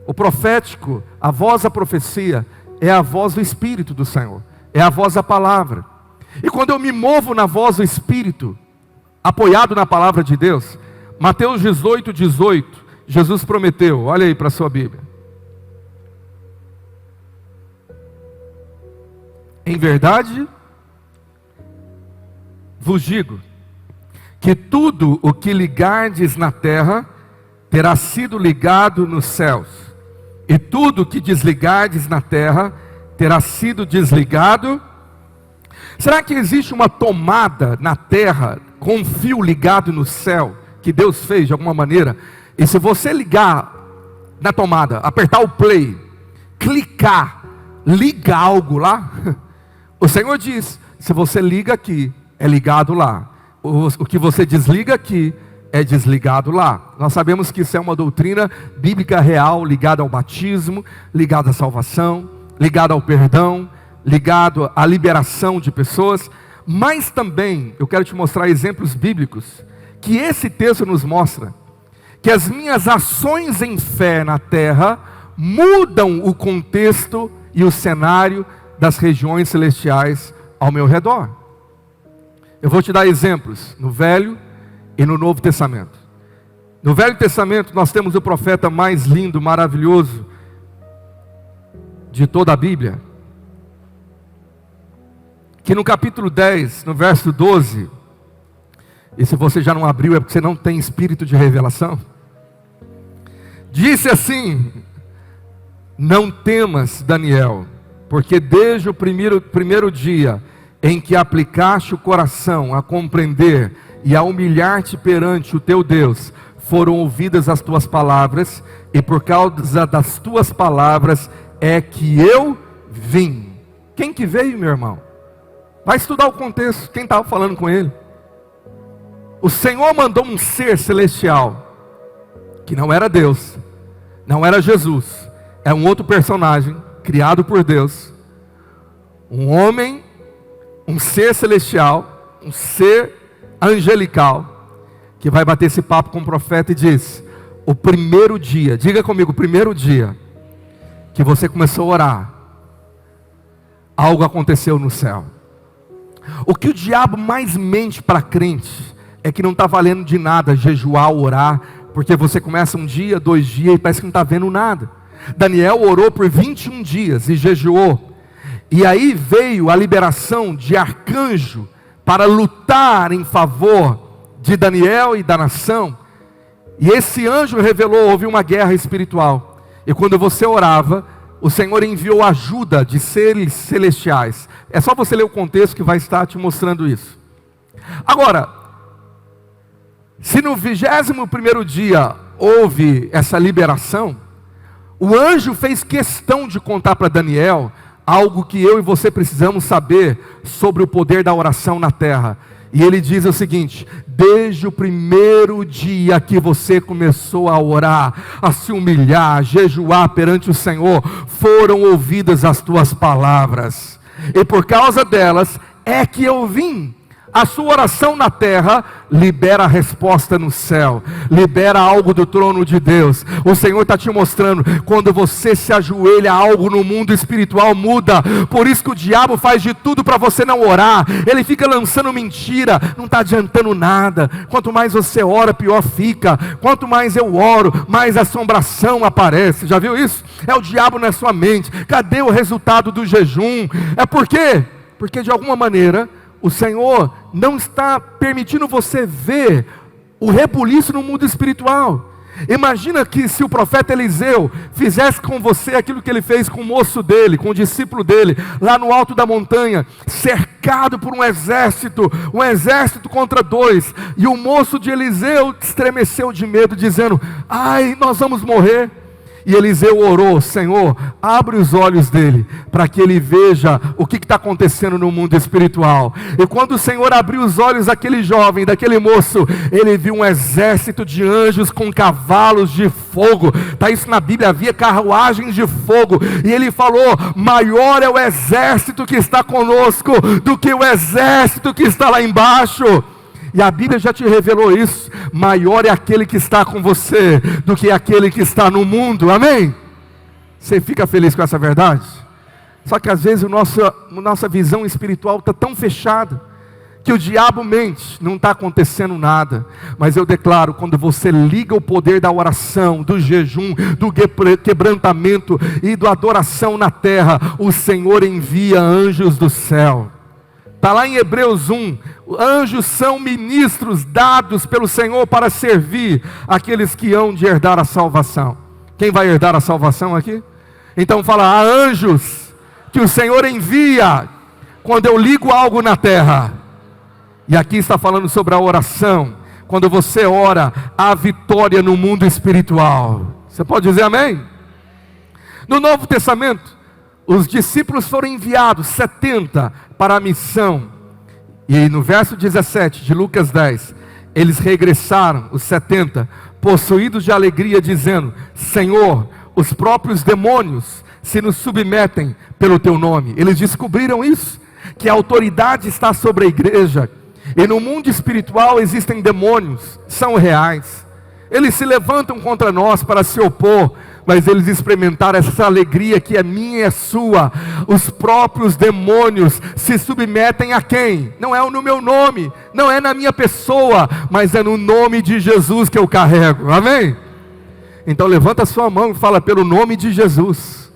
O profético, a voz da profecia, é a voz do Espírito do Senhor. É a voz da palavra. E quando eu me movo na voz do Espírito, apoiado na palavra de Deus, Mateus 18, 18, Jesus prometeu, olha aí para a sua Bíblia: em verdade vos digo, que tudo o que ligardes na terra, terá sido ligado nos céus, e tudo o que desligardes na terra, terá sido desligado. Será que existe uma tomada na terra, com um fio ligado no céu, que Deus fez de alguma maneira? E se você ligar na tomada, apertar o play, clicar, liga algo lá, o Senhor diz: se você liga aqui, é ligado lá. O que você desliga aqui é desligado lá. Nós sabemos que isso é uma doutrina bíblica real, ligada ao batismo, ligada à salvação, ligada ao perdão, ligado à liberação de pessoas. Mas também, eu quero te mostrar exemplos bíblicos, que esse texto nos mostra, que as minhas ações em fé na terra, mudam o contexto e o cenário das regiões celestiais ao meu redor. Eu vou te dar exemplos no Velho e no Novo Testamento. No Velho Testamento nós temos o profeta mais lindo, maravilhoso de toda a Bíblia, que no capítulo 10, no verso 12, e se você já não abriu é porque você não tem espírito de revelação, disse assim: não temas, Daniel, porque desde o primeiro dia em que aplicaste o coração a compreender e a humilhar-te perante o teu Deus, foram ouvidas as tuas palavras, e por causa das tuas palavras é que eu vim. Quem que veio, meu irmão? Vai estudar o contexto, quem estava falando com ele? O Senhor mandou um ser celestial, que não era Deus, não era Jesus, é um outro personagem, criado por Deus, um homem, um ser celestial, um ser angelical, que vai bater esse papo com o profeta e diz: o primeiro dia, diga comigo, o primeiro dia que você começou a orar, algo aconteceu no céu. O que o diabo mais mente para crente é que não está valendo de nada jejuar, orar, porque você começa um dia, 2 dias e parece que não está vendo nada. Daniel orou por 21 dias e jejuou, e aí veio a liberação de arcanjo para lutar em favor de Daniel e da nação, e esse anjo revelou: houve uma guerra espiritual, e quando você orava, o Senhor enviou ajuda de seres celestiais. É só você ler o contexto que vai estar te mostrando isso. Agora, se no 21º dia houve essa liberação, o anjo fez questão de contar para Daniel algo que eu e você precisamos saber sobre o poder da oração na terra. E ele diz o seguinte: desde o primeiro dia que você começou a orar, a se humilhar, a jejuar perante o Senhor, foram ouvidas as tuas palavras, e por causa delas é que eu vim. A sua oração na terra libera a resposta no céu, libera algo do trono de Deus. O Senhor está te mostrando, quando você se ajoelha, algo no mundo espiritual muda. Por isso que o diabo faz de tudo para você não orar. Ele fica lançando mentira, não está adiantando nada. Quanto mais você ora, pior fica. Quanto mais eu oro, mais assombração aparece. Já viu isso? É o diabo na sua mente. Cadê o resultado do jejum? É por quê? Porque de alguma maneira o Senhor não está permitindo você ver o rebuliço no mundo espiritual. Imagina que se o profeta Eliseu fizesse com você aquilo que ele fez com o moço dele, com o discípulo dele, lá no alto da montanha, cercado por um exército contra 2, e o moço de Eliseu estremeceu de medo, dizendo: ai, nós vamos morrer. E Eliseu orou: Senhor, abre os olhos dele, para que ele veja o que está acontecendo no mundo espiritual. E quando o Senhor abriu os olhos daquele jovem, daquele moço, ele viu um exército de anjos com cavalos de fogo. Está isso na Bíblia, havia carruagens de fogo. E ele falou: maior é o exército que está conosco do que o exército que está lá embaixo. E a Bíblia já te revelou isso: maior é aquele que está com você do que aquele que está no mundo. Amém? Você fica feliz com essa verdade? Só que às vezes nossa visão espiritual está tão fechada, que o diabo mente, não está acontecendo nada. Mas eu declaro, quando você liga o poder da oração, do jejum, do quebrantamento e da adoração na terra, o Senhor envia anjos do céu. Está lá em Hebreus 1, anjos são ministros dados pelo Senhor para servir aqueles que hão de herdar a salvação. Quem vai herdar a salvação aqui? Então fala: há anjos que o Senhor envia quando eu ligo algo na terra. E aqui está falando sobre a oração. Quando você ora, há vitória no mundo espiritual. Você pode dizer amém? No Novo Testamento, os discípulos foram enviados, 70, para a missão. E no verso 17 de Lucas 10, eles regressaram, os 70, possuídos de alegria, dizendo: Senhor, os próprios demônios se nos submetem pelo teu nome. Eles descobriram isso, que a autoridade está sobre a igreja. E no mundo espiritual existem demônios, são reais. Eles se levantam contra nós para se opor, mas eles experimentaram essa alegria que é minha e é sua. Os próprios demônios se submetem a quem? Não é no meu nome, não é na minha pessoa, mas é no nome de Jesus que eu carrego, amém? Então levanta a sua mão e fala: pelo nome de Jesus,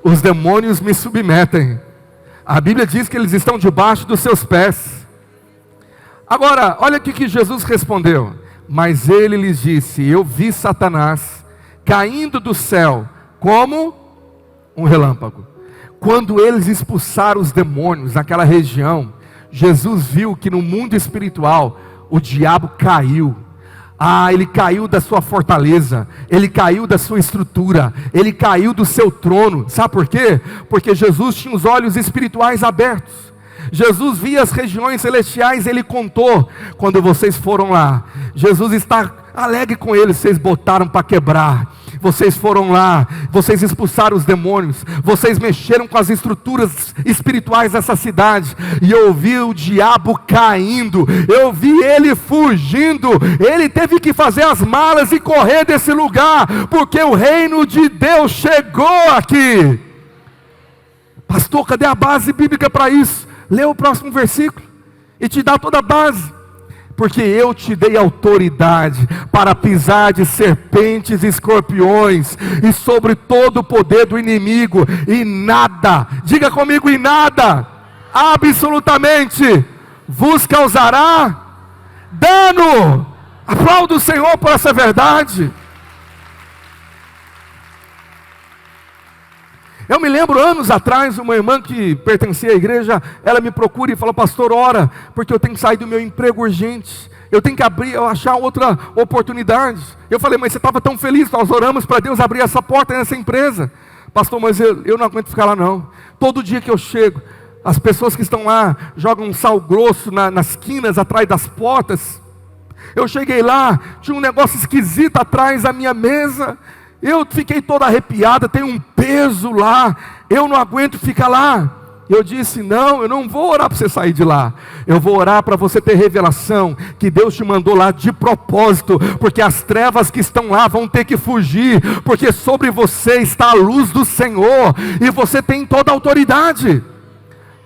os demônios me submetem. A Bíblia diz que eles estão debaixo dos seus pés. Agora, olha o que Jesus respondeu. Mas ele lhes disse: eu vi Satanás caindo do céu como um relâmpago. Quando eles expulsaram os demônios naquela região, Jesus viu que no mundo espiritual o diabo caiu. Ele caiu da sua fortaleza, ele caiu da sua estrutura, ele caiu do seu trono. Sabe por quê? Porque Jesus tinha os olhos espirituais abertos. Jesus via as regiões celestiais, ele contou. Quando vocês foram lá, Jesus está alegre com eles. Vocês botaram para quebrar, vocês foram lá, vocês expulsaram os demônios, vocês mexeram com as estruturas espirituais dessa cidade, e eu vi o diabo caindo, eu vi ele fugindo. Ele teve que fazer as malas e correr desse lugar, porque o reino de Deus chegou aqui. Pastor, cadê a base bíblica para isso? Lê o próximo versículo e te dá toda a base. Porque eu te dei autoridade para pisar de serpentes e escorpiões, e sobre todo o poder do inimigo, e nada, diga comigo, e nada, absolutamente, vos causará dano. Aplauda o Senhor por essa verdade. Eu me lembro anos atrás, uma irmã que pertencia à igreja, ela me procura e fala: pastor, ora, porque eu tenho que sair do meu emprego urgente, eu tenho que achar outra oportunidade. Eu falei: mas você estava tão feliz, nós oramos para Deus abrir essa porta nessa empresa. Pastor, mas eu não aguento ficar lá não. Todo dia que eu chego, as pessoas que estão lá jogam um sal grosso nas quinas atrás das portas. Eu cheguei lá, tinha um negócio esquisito atrás da minha mesa. Eu fiquei toda arrepiada, tem um peso lá, eu não aguento ficar lá. Eu disse: não, eu não vou orar para você sair de lá, eu vou orar para você ter revelação, que Deus te mandou lá de propósito, porque as trevas que estão lá vão ter que fugir, porque sobre você está a luz do Senhor, e você tem toda a autoridade.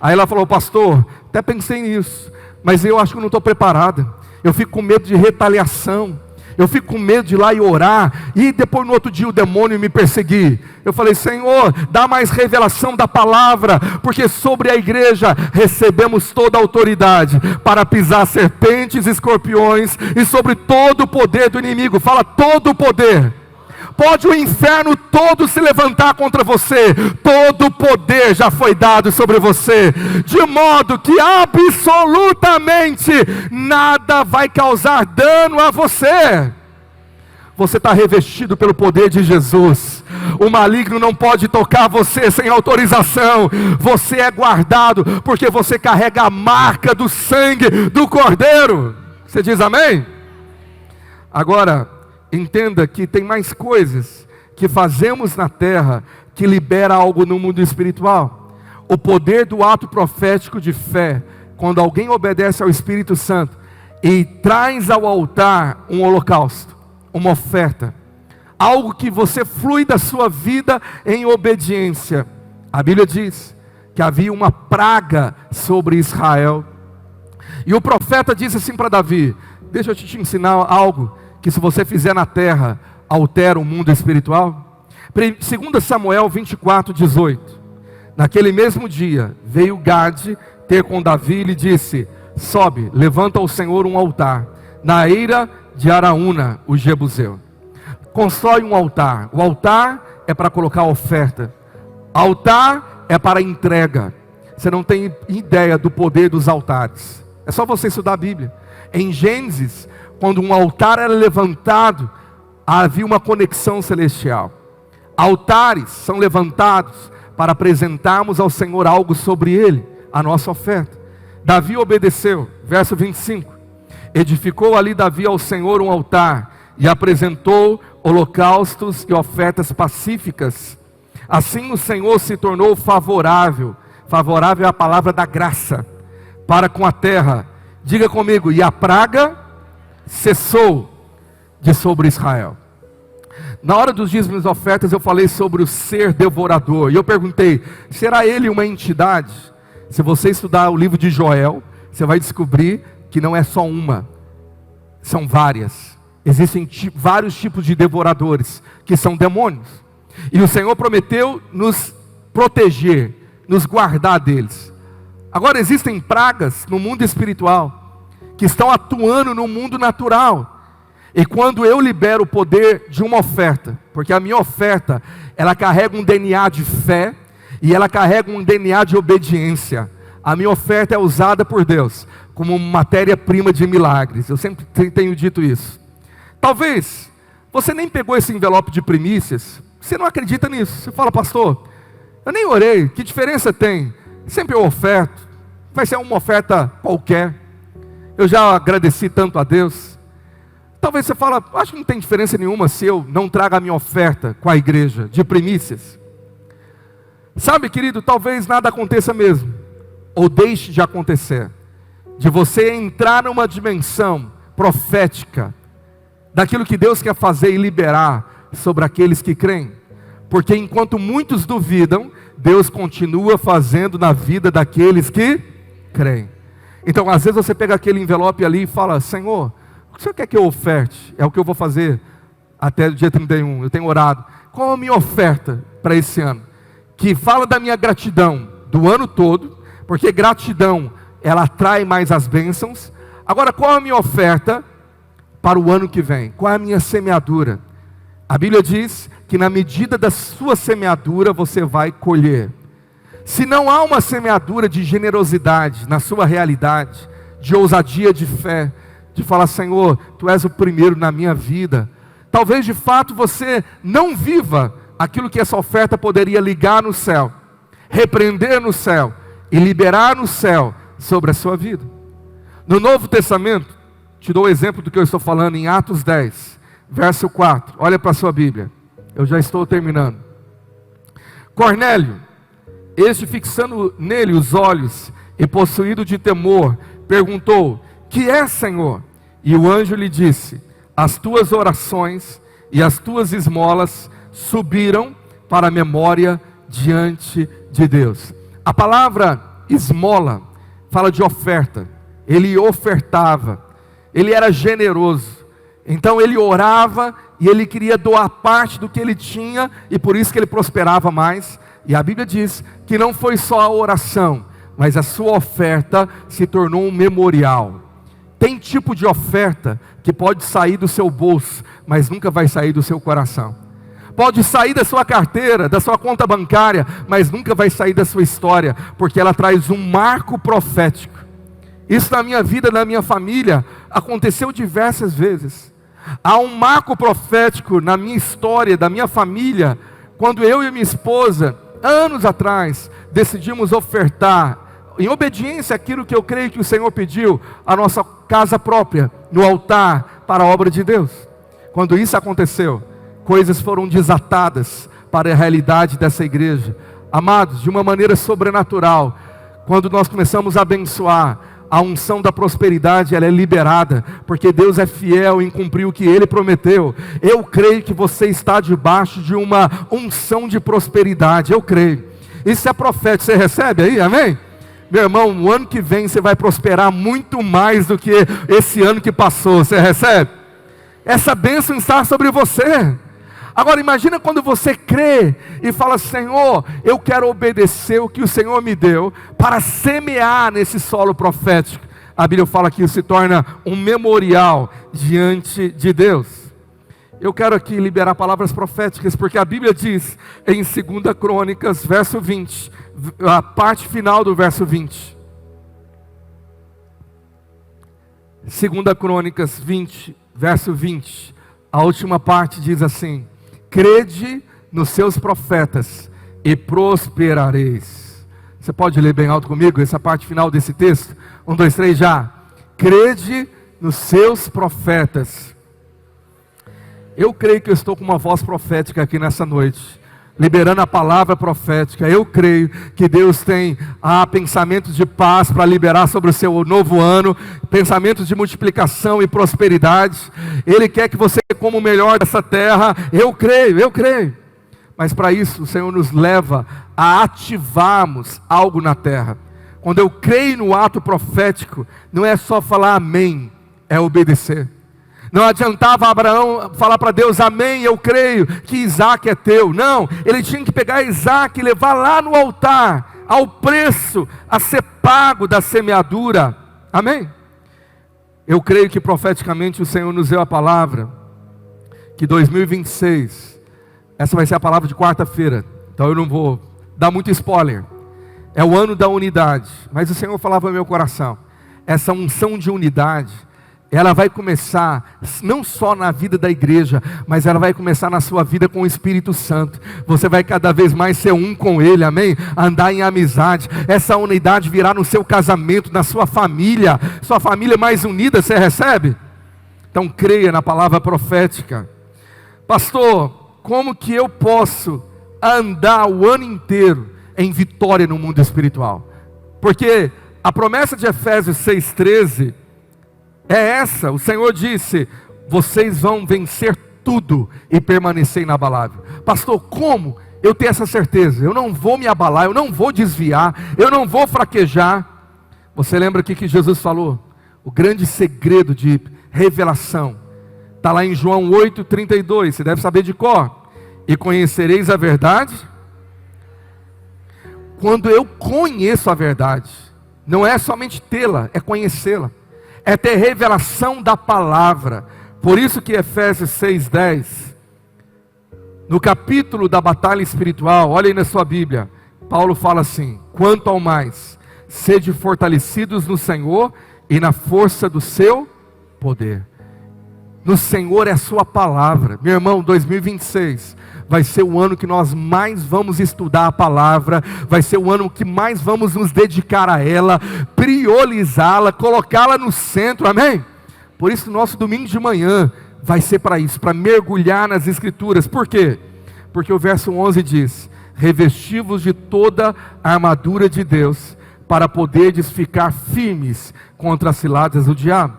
Aí ela falou: pastor, até pensei nisso, mas eu acho que não estou preparada, eu fico com medo de retaliação, eu fico com medo de ir lá e orar, e depois no outro dia o demônio me perseguir. Eu falei: Senhor, dá mais revelação da palavra, porque sobre a igreja recebemos toda a autoridade para pisar serpentes, escorpiões, e sobre todo o poder do inimigo. Fala: todo o poder. Pode o inferno todo se levantar contra você, todo o poder já foi dado sobre você, de modo que absolutamente nada vai causar dano a você. Você está revestido pelo poder de Jesus. O maligno não pode tocar você sem autorização. Você é guardado porque você carrega a marca do sangue do Cordeiro. Você diz amém? Agora, entenda que tem mais coisas que fazemos na terra que libera algo no mundo espiritual. O poder do ato profético de fé, quando alguém obedece ao Espírito Santo e traz ao altar um holocausto, uma oferta, algo que você flui da sua vida em obediência. A Bíblia diz que havia uma praga sobre Israel, e o profeta disse assim para Davi: deixa eu te ensinar algo que, se você fizer na terra, altera o mundo espiritual. 2 Samuel 24:18. Naquele mesmo dia veio Gade ter com Davi e lhe disse: sobe, levanta ao Senhor um altar na eira de Araúna, o Jebuseu. Constrói um altar. O altar é para colocar a oferta, altar é para entrega. Você não tem ideia do poder dos altares, é só você estudar a Bíblia. Em Gênesis, quando um altar era levantado, havia uma conexão celestial. Altares são levantados para apresentarmos ao Senhor algo sobre ele, a nossa oferta. Davi obedeceu, verso 25. Edificou ali Davi ao Senhor um altar, e apresentou holocaustos e ofertas pacíficas. Assim o Senhor se tornou favorável. Favorável é a palavra da graça para com a terra. Diga comigo: e a praga cessou de sobre Israel. Na hora dos dízimos e ofertas eu falei sobre o ser devorador. E eu perguntei, será ele uma entidade? Se você estudar o livro de Joel, você vai descobrir que não é só uma, são várias. Existem vários tipos de devoradores, que são demônios. E o Senhor prometeu nos proteger, nos guardar deles. Agora existem pragas no mundo espiritual, que estão atuando no mundo natural. E quando eu libero o poder de uma oferta, porque a minha oferta, ela carrega um DNA de fé, e ela carrega um DNA de obediência. A minha oferta é usada por Deus como matéria-prima de milagres. Eu sempre tenho dito isso. Talvez você nem pegou esse envelope de primícias, você não acredita nisso. Você fala, pastor, eu nem orei, que diferença tem? Sempre eu oferto, vai ser uma oferta qualquer. Eu já agradeci tanto a Deus. Talvez você fala, acho que não tem diferença nenhuma se eu não trago a minha oferta com a igreja de primícias. Sabe, querido, talvez nada aconteça mesmo, ou deixe de acontecer, de você entrar numa dimensão profética, daquilo que Deus quer fazer e liberar sobre aqueles que creem. Porque enquanto muitos duvidam, Deus continua fazendo na vida daqueles que creem. Então às vezes você pega aquele envelope ali e fala, Senhor, o que o Senhor quer que eu oferte? É o que eu vou fazer até o dia 31, eu tenho orado. Qual a minha oferta para esse ano? Que fala da minha gratidão do ano todo, porque gratidão, ela atrai mais as bênçãos. Agora, qual a minha oferta para o ano que vem? Qual é a minha semeadura? A Bíblia diz que na medida da sua semeadura você vai colher. Se não há uma semeadura de generosidade na sua realidade, de ousadia, de fé, de falar, Senhor, Tu és o primeiro na minha vida, talvez de fato você não viva aquilo que essa oferta poderia ligar no céu, repreender no céu e liberar no céu sobre a sua vida. No Novo Testamento, te dou o exemplo do que eu estou falando em Atos 10, verso 4. Olha para a sua Bíblia, eu já estou terminando. Cornélio, este fixando nele os olhos e possuído de temor, perguntou, que é, Senhor? E o anjo lhe disse, as tuas orações e as tuas esmolas subiram para a memória diante de Deus. A palavra esmola fala de oferta. Ele ofertava, ele era generoso, então ele orava e ele queria doar parte do que ele tinha, e por isso que ele prosperava mais. E a Bíblia diz que não foi só a oração, mas a sua oferta se tornou um memorial. Tem tipo de oferta que pode sair do seu bolso, mas nunca vai sair do seu coração. Pode sair da sua carteira, da sua conta bancária, mas nunca vai sair da sua história, porque ela traz um marco profético. Isso na minha vida, na minha família, aconteceu diversas vezes. Há um marco profético na minha história, da minha família, quando eu e minha esposa, anos atrás, decidimos ofertar, em obediência àquilo que eu creio que o Senhor pediu, a nossa casa própria, no altar, para a obra de Deus. Quando isso aconteceu, coisas foram desatadas para a realidade dessa igreja. Amados, de uma maneira sobrenatural, quando nós começamos a abençoar, a unção da prosperidade, ela é liberada, porque Deus é fiel em cumprir o que Ele prometeu. Eu creio que você está debaixo de uma unção de prosperidade, eu creio. Isso é profético, você recebe aí, amém? Meu irmão, o ano que vem você vai prosperar muito mais do que esse ano que passou, você recebe? Essa bênção está sobre você. Agora imagina quando você crê e fala, Senhor, eu quero obedecer o que o Senhor me deu para semear nesse solo profético. A Bíblia fala que isso se torna um memorial diante de Deus. Eu quero aqui liberar palavras proféticas, porque a Bíblia diz em 2 Crônicas, verso 20, a parte final do verso 20. 2 Crônicas 20, verso 20, a última parte diz assim, crede nos seus profetas e prosperareis. Você pode ler bem alto comigo essa parte final desse texto? 1, 2, 3 já. Crede nos seus profetas. Eu creio que eu estou com uma voz profética aqui nessa noite. liberando a palavra profética. Eu creio que Deus tem pensamentos de paz para liberar sobre o seu novo ano, pensamentos de multiplicação e prosperidade. Ele quer que você coma o melhor dessa terra. Eu creio. Mas para isso o Senhor nos leva a ativarmos algo na terra. Quando eu creio no ato profético, não é só falar amém, é obedecer. Não adiantava Abraão falar para Deus, amém, eu creio que Isaac é teu. Não, ele tinha que pegar Isaac e levar lá no altar, ao preço a ser pago da semeadura. Amém? Eu creio que profeticamente o Senhor nos deu a palavra, que 2026, essa vai ser a palavra de quarta-feira, então eu não vou dar muito spoiler. É o ano da unidade, mas o Senhor falava no meu coração, essa unção de unidade, ela vai começar não só na vida da igreja, mas ela vai começar na sua vida com o Espírito Santo. Você vai cada vez mais ser um com Ele, amém? Andar em amizade, essa unidade virá no seu casamento, na sua família mais unida, você recebe? Então creia na palavra profética. Pastor, como que eu posso andar o ano inteiro em vitória no mundo espiritual? Porque a promessa de Efésios 6,13 é essa. O Senhor disse, vocês vão vencer tudo e permanecer inabalável. Pastor, como eu tenho essa certeza? Eu não vou me abalar, eu não vou desviar, eu não vou fraquejar. Você lembra aqui que Jesus falou? O grande segredo de revelação está lá em João 8,32, você deve saber de cor. E conhecereis a verdade. Quando eu conheço a verdade, não é somente tê-la, é conhecê-la, é ter revelação da palavra. Por isso que Efésios 6,10, no capítulo da batalha espiritual, olha aí na sua Bíblia, Paulo fala assim, quanto ao mais, sede fortalecidos no Senhor e na força do seu poder. No Senhor é a sua palavra. Meu irmão, 2026 vai ser o ano que nós mais vamos estudar a palavra, vai ser o ano que mais vamos nos dedicar a ela, priorizá-la, colocá-la no centro, amém? Por isso nosso domingo de manhã vai ser para isso, para mergulhar nas escrituras. Por quê? Porque o verso 11 diz, revesti-vos de toda a armadura de Deus, para poderdes ficar firmes contra as ciladas do diabo.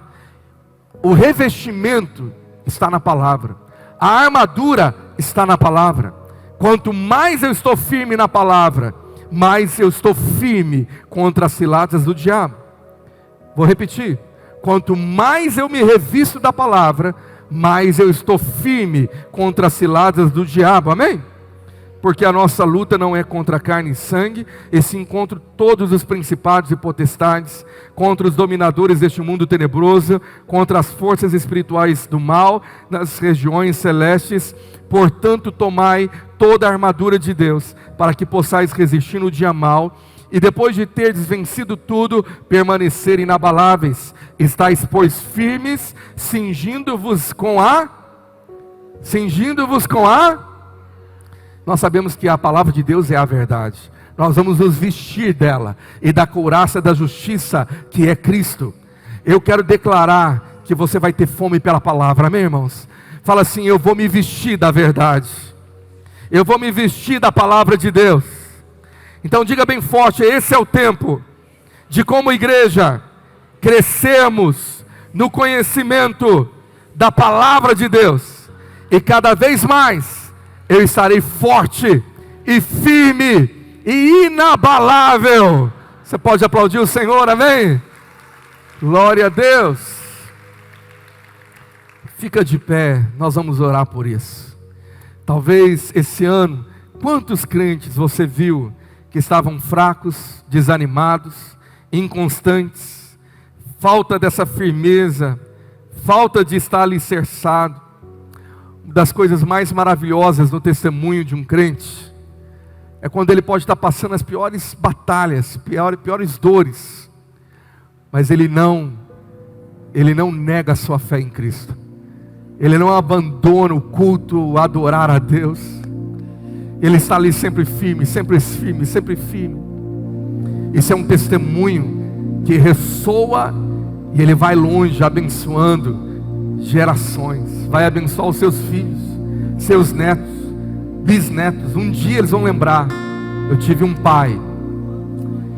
O revestimento está na palavra, a armadura está na palavra. Quanto mais eu estou firme na palavra, mais eu estou firme contra as ciladas do diabo. Vou repetir, quanto mais eu me revisto da palavra, mais eu estou firme contra as ciladas do diabo, amém? Porque a nossa luta não é contra carne e sangue, e sim contra todos os principados e potestades, contra os dominadores deste mundo tenebroso, contra as forças espirituais do mal, nas regiões celestes. Portanto, tomai toda a armadura de Deus, para que possais resistir no dia mau, e depois de terdes vencido tudo, permanecer inabaláveis. Estais, pois, firmes, cingindo-vos com a... Nós sabemos que a palavra de Deus é a verdade. Nós vamos nos vestir dela e da couraça da justiça, que é Cristo. Eu quero declarar que você vai ter fome pela palavra, amém, irmãos? Fala assim, eu vou me vestir da verdade. Eu vou me vestir da palavra de Deus. Então diga bem forte, esse é o tempo de, como igreja, crescermos no conhecimento da palavra de Deus. E cada vez mais eu estarei forte e firme e inabalável. Você pode aplaudir o Senhor, amém? Glória a Deus. Fica de pé, nós vamos orar por isso. Talvez esse ano, quantos crentes você viu que estavam fracos, desanimados, inconstantes, falta dessa firmeza, falta de estar alicerçado. Das coisas mais maravilhosas no testemunho de um crente é quando ele pode estar passando as piores batalhas, piores dores, mas ele não nega a sua fé em Cristo, ele não abandona o culto, adorar a Deus, ele está ali sempre firme, sempre firme, sempre firme. Isso é um testemunho que ressoa e ele vai longe, abençoando gerações, vai abençoar os seus filhos, seus netos. bisnetos, um dia eles vão lembrar: eu tive um pai,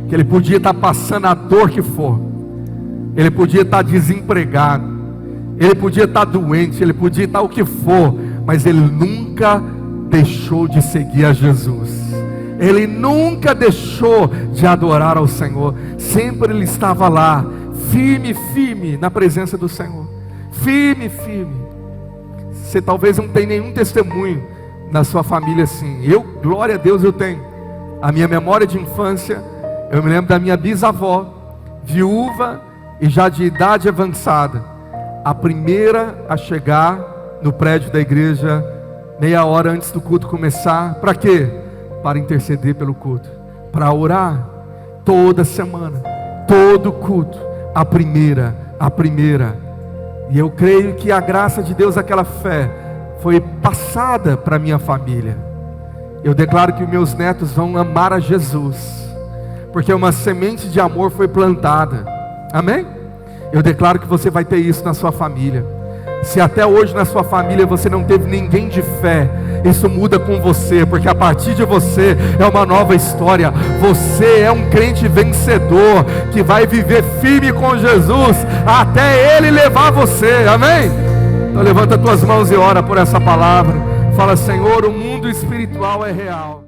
que ele podia estar passando a dor que for, ele podia estar desempregado, ele podia estar doente, ele podia estar o que for, mas ele nunca deixou de seguir a Jesus. Ele nunca deixou de adorar ao Senhor. Sempre ele estava lá, firme, firme na presença do Senhor. Firme, firme. Você talvez não tenha nenhum testemunho na sua família assim. Eu, glória a Deus, eu tenho. A minha memória de infância, eu me lembro da minha bisavó, viúva e já de idade avançada, a primeira a chegar no prédio da igreja meia hora antes do culto começar. Para quê? Para interceder pelo culto, para orar toda semana, todo culto, a primeira. E eu creio que a graça de Deus, aquela fé, foi passada para minha família. Eu declaro que meus netos vão amar a Jesus, porque uma semente de amor foi plantada. Amém? Eu declaro que você vai ter isso na sua família. Se até hoje na sua família você não teve ninguém de fé, isso muda com você, porque a partir de você é uma nova história. Você é um crente vencedor, que vai viver firme com Jesus, até Ele levar você, amém? Então levanta tuas mãos e ora por essa palavra. Fala: Senhor, o mundo espiritual é real.